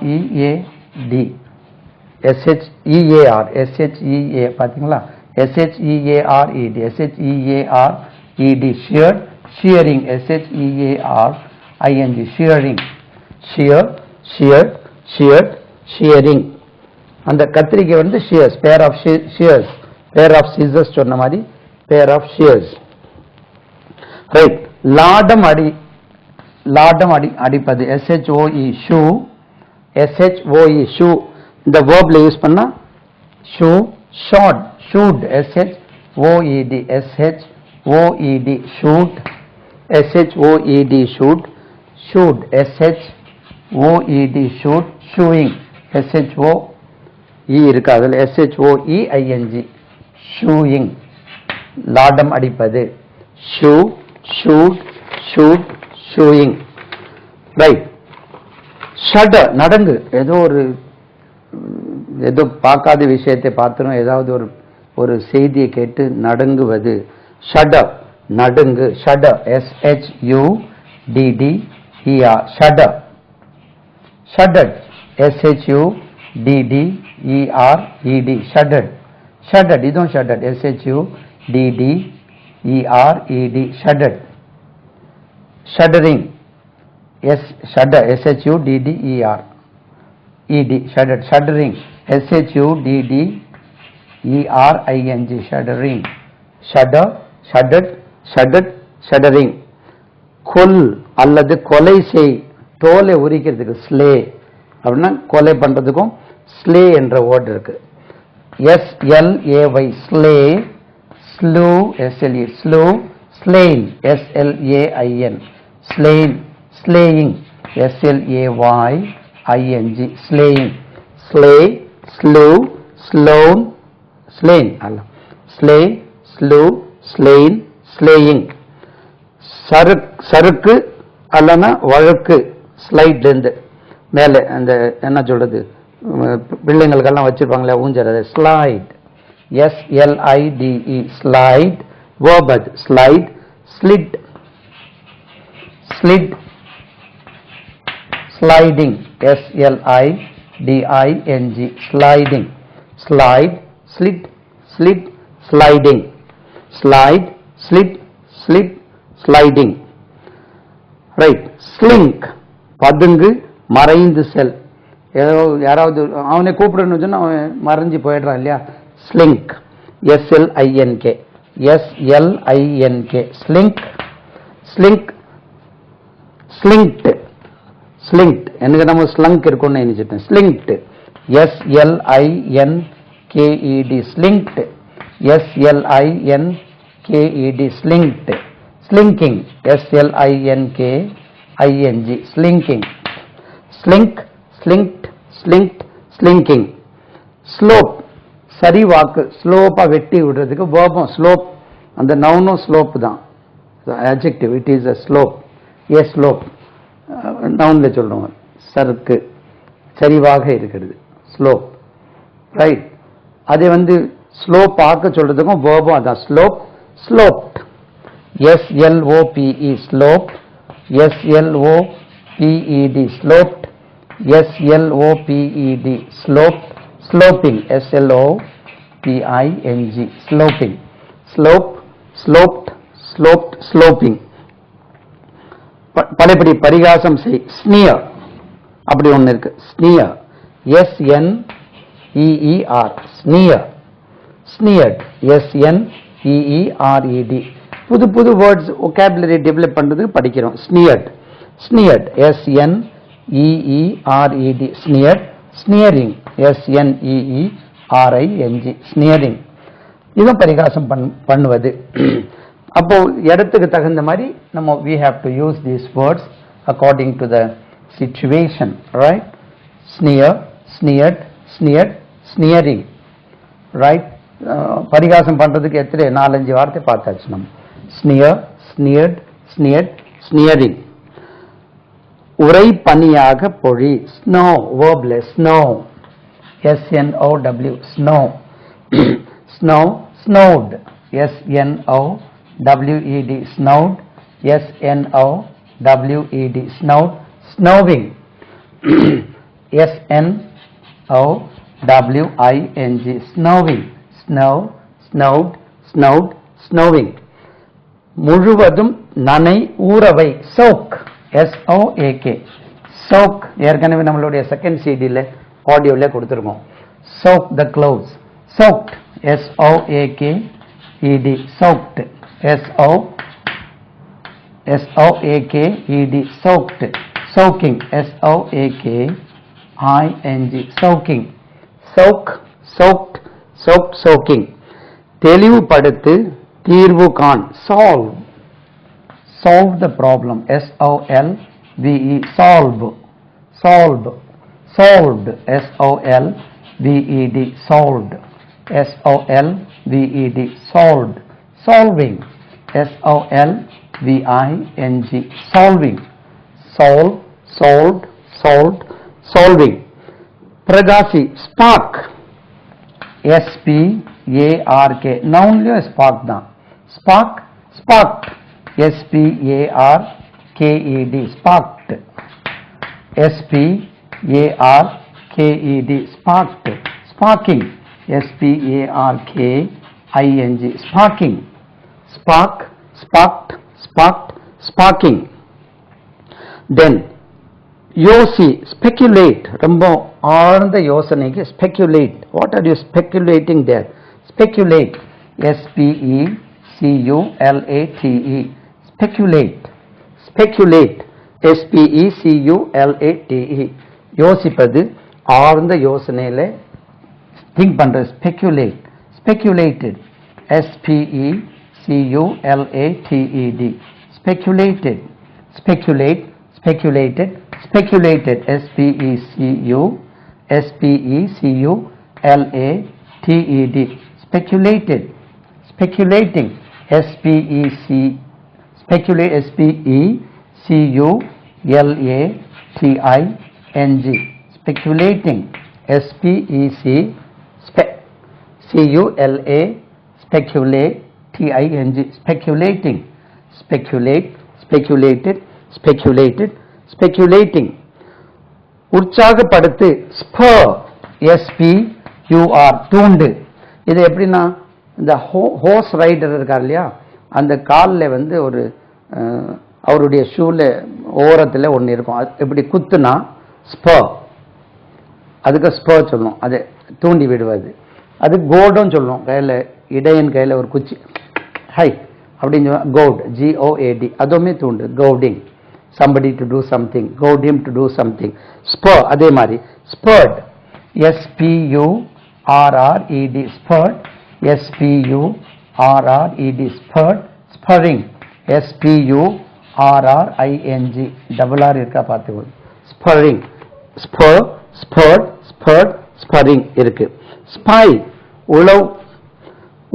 S-H-E-R-E-A-D, S-H-E-A-R, S-H-E-A, பார்த்தீங்களா, S-H-E-A-R-E-D, S-H-E-A-R-E-D, sheared, shearing, S-H-E-A-R-I-N-G, shearing, shear, sheared, sheared, shearing. அந்த கத்திரிக்கை வந்து shears, pair of shears, pair of scissors சொன்ன மாதிரி pair of shears. Right. லாடம் அடிப்பது SHOE shoe, SHOE shoe. இந்த verbல use பண்ணா shoe, shod, shoot, SHOED, SHOED, shoot, SHOED, shoot, shoot, SHOED, shoot, shoeing, SHOE இருக்கு அதில் SHOEING, shoeing. லாடம் அடிப்பது shoe, shoot, shoot, shoeing. Right. shudder நடுங்கு. ஏதோ பார்க்காத விஷயத்தை பார்த்துரும், ஏதாவது ஒரு செய்தியை கேட்டு நடுங்குவது. shudder நடுங்கு. shudder, SHUDDER, shudder. shuddered, SHUDDERED, shuddered. shuddered இதுவும் shuddered, SHUDDERED, shuddered. shuddering, shudder, SHUDDERED, shuddered. shuddering, SHUDDERING, shuddering. shudder, shuddered, shuddered, shuddering. கொல் அல்லது கொலை செய், தோலை உரிக்கிறதுக்கு slay அப்படின்னா கொலை பண்றதுக்கும் slay என்ற வேர்ட் இருக்கு. SLAY, slay, slew, SLE, slew, slain, SLAIN, slain, slaying, SLAYING, slaying. slay, slew, slown, slain அல்ல, slay, slew, slain, slaying. சறுக்கு அல்லனா வழுக்கு, ஸ்லைட்ல இருந்து மேலே அந்த என்ன சொல்றது, பிள்ளைங்களுக்கெல்லாம் வச்சிருப்பாங்களே ஊஞ்சல், slide, SLIDE, slide, verb slide, slid, slid, sliding, SLIDING, sliding. slide, slid, slid, sliding. slide, slid, slid, sliding. Right. slink பதுங்கு, மறைந்து செல். யாராவது அவனை கூப்பிடணும்னு சொன்னா அவன் மறைஞ்சு போயிடுறான் இல்லையா, slink, SLINK, SLINK, slink, slink, slinked, slinked எனக்கு நம்ம slunk இருக்கும்னு நினைச்சிட்டேன். slinked, SLINKED, slinked, SLINKED, slinked. slinking, SLINKING, slinking. slink, slinked, slinked, slinking. slope சரிவாக்கு, ஸ்லோப்பா வெட்டி விடுறதுக்கு verb slope, அந்த நவுனும் ஸ்லோப் தான், adjective, it is a slope, a slope. நவுன்ல சொல்றோம், சறுக்கு, சரிவாக இருக்கிறது, ஸ்லோப். ரைட். அதே வந்து ஸ்லோப் ஆக்க சொல்றதுக்கும் verb அதான், slope, ஸ்லோப்ட், SLOPE, sloped, SLOPED, sloped, SLOPED, sloped, sloping, SLOPING, sloping. slope, sloped, sloped, sloping. பலபடி பரிகாசம் செய், sneer அப்படி ஒன்று இருக்கு, sneer, SNEER, sneer, sneered, SNEERED. புது புது வேர்ட்ஸ் vocabulary டெவலப் பண்றதுக்கு படிக்கிறோம். sneered, sneered, SNEERED, sneered, sneering, SNEERING, sneering. இதுவும் பரிகாசம் பண்ணுவது. அப்போ இடத்துக்கு தகுந்த மாதிரி நம்ம we have to use these words according to the situation, right? sneer, sneered, sneered, sneering, right? பரிகாசம் பண்றதுக்கு எத்தனை 4-5 வார்த்தை பார்த்தாச்சு நம்ம. sneer, sneered, sneered, sneering. உரை பனியாக பொழி, snow, verbless, snow, SNOW, snow. snow, snowed, SNOWED, snowed, SNOWED, snowed. snowing, SNOWING, snowing, snow, snowed, snowed, snowing. முழுவதும் நனை, ஊறவை, soak, SOAK, soak. ஏற்கனவே நம்மளுடைய செகண்ட் சிடியில் ஆடியோல கொடுத்துருக்கோம். soak the clothes, soaked, S-O-A-K-E-D, soaked, S-O-A-K-E-D, soaked, soaking, S-O-A-K-I-N-G, soaking, soak, soaked, soaked, soaking. தெளிவுபடுத்து, தீர்வு காண், solve, solve the problem, S-O-L-V-E, solve, solve, solved, S-O-L-V-E-D, solved, S-O-L-V-E-D, solved, solving, S-O-L-V-I-N-G, solving, solve, solved, solved, solving. Pragasi, spark, S-P-A-R-K, nounலயும் spark தான், spark, sparked, S-P-A-R-K-E-D, sparked, S-P-A-R-K-E-D, sparked, sparking, S-P-A-R-K-I-N-G, sparking, spark, sparked, sparked, sparking. Then யோசி, speculate, ரொம்ப ஆழ்ந்த யோசனைக்கு speculate. What are you speculating there? Speculate, S-P-E-C-U-L-A-T-E, speculate, speculate, S-P-E-C-U-L-A-T-E, யோசிப்பது, ஆழ்ந்த யோசனையில think பண்றது, speculate, speculated, S-P-E-C-U-L-A-T-E-D, speculated, speculate, speculated, speculated, S-P-E-C-U-L-A-T-E-D, speculated, speculating, S-P-E-C-Speculate, S-P-E-C-U-L-A-T-I-N-G, speculating, S-P-E-C-C-U-L-A, speculate, T-I-N-G, speculating, speculate, speculated, speculated, speculating. உற்சாகப்படுத்து, spur, S-P-U-R, தூண்டு. இது எப்படின்னா, இந்த horse rider இருக்கார் இல்லையா, அந்த காலில் வந்து ஒரு அவருடைய ஷூல ஓரத்தில் ஒன்று இருக்கும், அது எப்படி குத்துனா ஸ்பர், அதுக்கு ஸ்பர் சொல்லணும், அதை தூண்டி விடுவது. அது கோடும் சொல்லணும், கையில் இடையன் கையில் ஒரு குச்சி ஹை அப்படின்னு சொல்லுவாங்க, கோட், G-O-A-D, அதுவுமே தூண்டு, coding, somebody to do something, goad him to do something. Spur, அதே மாதிரி spurred, S-P-U-R-R-E-D, spurred, S-P-U-R-R-E-D, spurred, spurring, S-P-U-R-R-I-N-G, double R இருக்கா பார்த்துக்கோ, spurring, spur, spurred, spurred, spurring இருக்கு. Spy,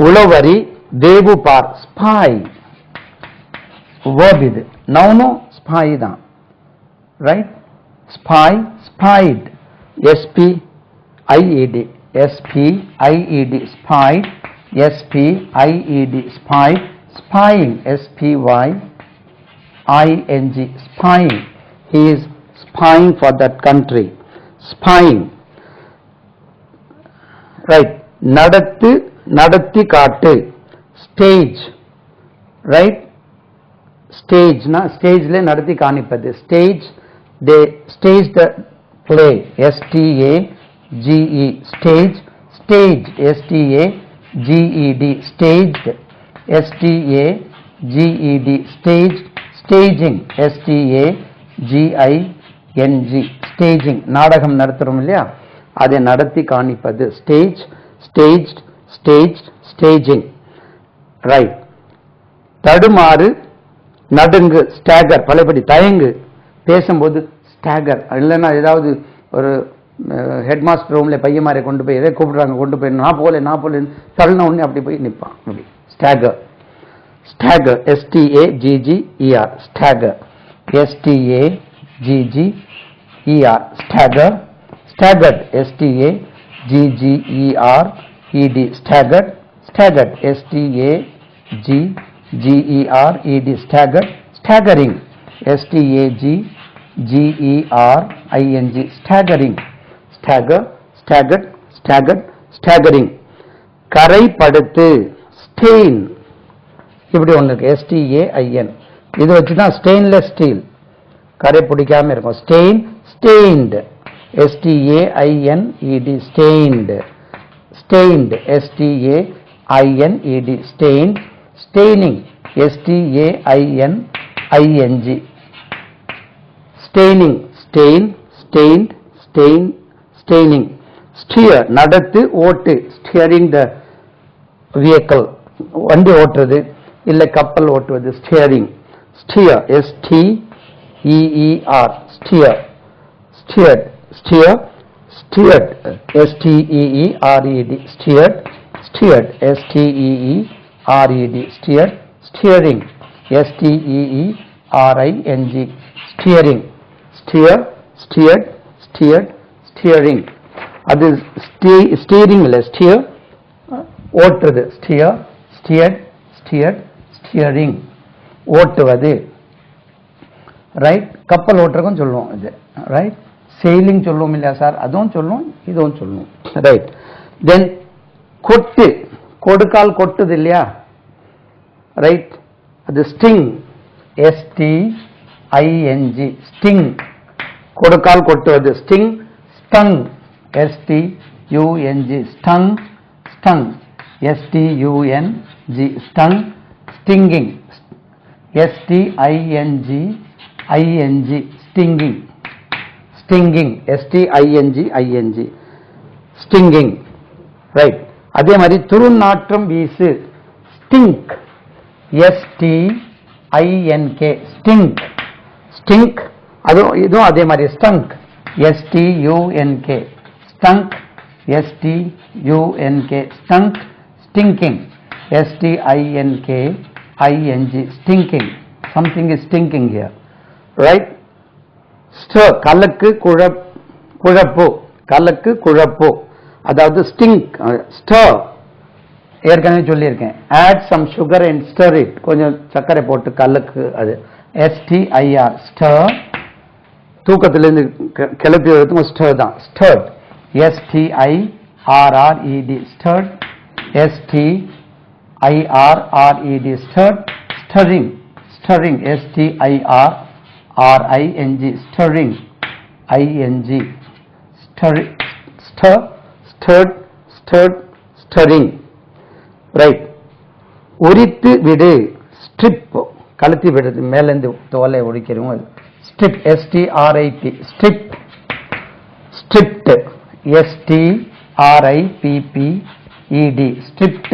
உளவரி, வேவு பார், spy, verb இது, நவுனும் spy தான், right? Spy, spied, S-P-I-E-D, S-P-I-E-D, spied, S-P-I-E-D, spied, spying, S-P-Y-I-N-G, spying, he is spying for that country, spying, right? நடத்து, நடத்தி காட்டு, stage, right? ஸ்டேஜ்னா ஸ்டேஜ்ல நடத்தி காணிப்பது, stage, they stage the play, S-T-A-G-E, stage, stage, S-T-A-G-E-D, staged, S-T-A-G-E-D, staged, staging, S-T-A-G-I-N-G, staging, நாடகம் நடத்துறோம் இல்லையா, அதை நடத்தி காணிப்பது, stage, staged, staged, staging, right? தடுமாறு, நடுங்கு, ஸ்டாகர், பழையபடி தயங்கு, பேசும்போது ஸ்டாகர், இல்லைன்னா ஏதாவது ஒரு ஹெட் மாஸ்டர் ரூம்ல பையன் மாதிரி கொண்டு போய் எதை கூப்பிடுறாங்க, கொண்டு போய் நான் போல தள்ளின உடனே அப்படி போய் நிற்பான், அப்படி stagger, stagger, S-T-A-G-G-E-R, stagger, S-T-A-G-G-E-R, stagger, staggered, S-T-A-G-G-E-R-E-D, staggered, staggered, S-T-A-G-G-E-R-E-D, staggered, staggering, S-T-A-G-G-E-R-I-N-G, staggering, stagger, staggered, staggered, staggering. கரைப்படுத்து, stain, இப்படி ஒன்று இருக்கு, S-T-A-I-N, இது வச்சுதான் ஸ்டெயின்லெஸ் ஸ்டீல் கரை பிடிக்காம இருக்கும், stain, stained, S-T-A-I-N-E-D, stained. Stained, S-T-A-I-N-E-D, stained. Staining, S-T-A-I-N-I-N-G, staining, stain, stained, stain, staining. Steer, நடத்து, ஓட்டு, steering the vehicle, வண்டி ஓட்டுறது இல்லை கப்பல் ஓட்டுவது, steering. Steer, S-T-E-E-R, steer. Steered, steer, steered, S-T-E-E-R-E-D, steered. Steered, S-T-E-E-R-E-D, steered. Steering, S-T-E-E-R-I-N-G, steering. Steer, steered, steered, steering. அது steering இல்லை, steer ஓட்டுறது, ஸ்டியர், ஸ்டியர்ட், ஸ்டியர்ட், ஸ்டியரிங் ஓட்டுவது. ரைட், கப்பல் ஓட்டுறதுக்கும் சொல்லுவோம் இது. ரைட், செயிலிங் சொல்லுவோம் இல்லையா சார், அதுவும் சொல்லுவோம், இதுவும் சொல்லுவோம். ரைட், தென் கொட்டு, கொடுக்கால் கொட்டுது இல்லையா, ரைட், அது sting, S-T-I-N-G, sting, கொடுக்கால் கொட்டுவது, sting. ஸ்டங், S-T-U-N-G, stung, stung, S-T-U-N-G, stung. Stinging, S-T-I-N-G-I-N-G, stinging. Stinging, S-T-I-N-G-I-N-G, stinging. Right, அதே மாதிரி துருநாற்றம் வீசு, stink, S-T-I-N-K, stink. Stink, இதுவும் அதே மாதிரி stunk, S-T-U-N-K, stunk, S-T-U-N-K, stunk. Stinking, S-T-I-N-K-I-N-G, stinking. Something is stinking here. Right? Stir, கலக்கு குழப்பு, கலக்கு குழப்பு, அதாவது stink, stir. ஏற்கனவே சொல்லியிருக்கேன், add some sugar and stir it, கொஞ்சம் சர்க்கரை போட்டு கலக்கு, அது S-T-I-R, stir. தூக்கத்திலிருந்து கிளப்பி வரதுக்கும் ஸ்டர் தான், stirred, S-T-I-R-R-E-D, stirred, S-T-I-R-R-E-D, stirred. Steering, steering, S-T-I-R-R-I-N-G, steering, I-N-G, ஸ்டர், ஸ்டர்ட், ஸ்டர்ட், ஸ்டரிங். ரைட், உரித்து விடு, ஸ்ட்ரிப், கழுத்தி விடுறது, மேலேருந்து தோலை உரிக்கிறோம், strip, S-T-R-I-P, strip. Stripped, S-T-R-I-P-P-E-D, stripped.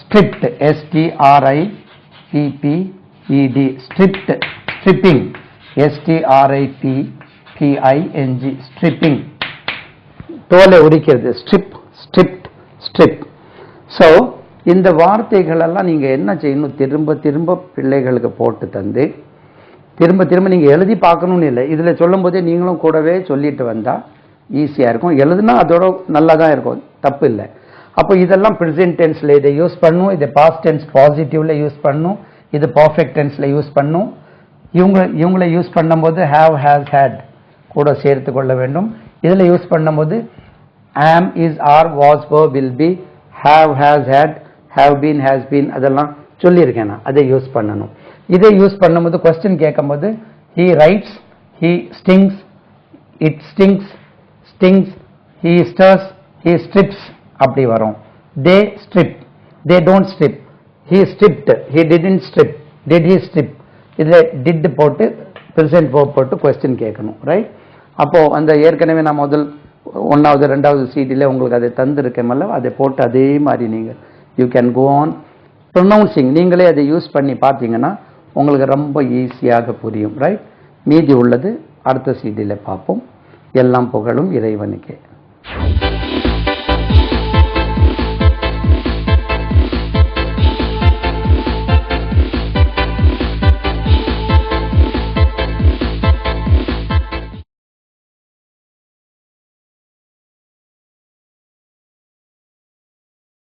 Stripped, S-T-R-I-P-P-E-D, stripped. Stripping, S-T-R-I-P-P-I-N-G, stripping. தோலை உரிக்கிறது, strip, stripped, strip. So இந்த வார்த்தைகள் எல்லாம் நீங்க என்ன செய்யணும், திரும்ப திரும்ப பிள்ளைகளுக்கு போட்டு தந்து திரும்ப திரும்ப நீங்கள் எழுதி பார்க்கணும்னு இல்லை, இதில் சொல்லும் போதே நீங்களும் கூடவே சொல்லிட்டு வந்தால் ஈஸியாக இருக்கும். எழுதுனா அதோட நல்லா தான் இருக்கும், தப்பு இல்லை. அப்போ இதெல்லாம் ப்ரெசென்ட் டென்ஸில் இதை யூஸ் பண்ணும், இதை பாஸ்ட் டென்ஸ் பாசிட்டிவ்ல யூஸ் பண்ணும், இது பர்ஃபெக்ட் டென்ஸில் யூஸ் பண்ணும். இவங்களை யூஸ் பண்ணும்போது ஹேவ், ஹேஸ், ஹேட் கூட சேர்த்து கொள்ள வேண்டும். இதில் யூஸ் பண்ணும்போது am, is, are, was, were, will be, have, has, had, have been, has been, அதெல்லாம் சொல்லியிருக்கேன் நான், அதை யூஸ் பண்ணணும். இதை யூஸ் பண்ணும்போது கொஸ்டின் கேட்கும்போது he writes, he stings, it stinks, stings, he stirs, he strips அப்படி வரும். they strip, they don't strip, he stripped, he didn't strip, did he strip, இதில் did போட்டு present verb போட்டு கொஸ்டின் கேட்கணும். ரைட், அப்போ அந்த ஏற்கனவே நான் முதல் 1வது 2வது சீடியில் உங்களுக்கு அதை தந்திருக்கேன்ல, அதை போட்டு அதே மாதிரி நீங்கள் you can go on pronouncing. நீங்களே அதை யூஸ் பண்ணி பார்த்தீங்கன்னா உங்களுக்கு ரொம்ப ஈஸியாக புரியும். ரைட், மீதி உள்ளது அடுத்த சீடியில் பார்ப்போம். எல்லாம் புகழும் இறைவனுக்கே.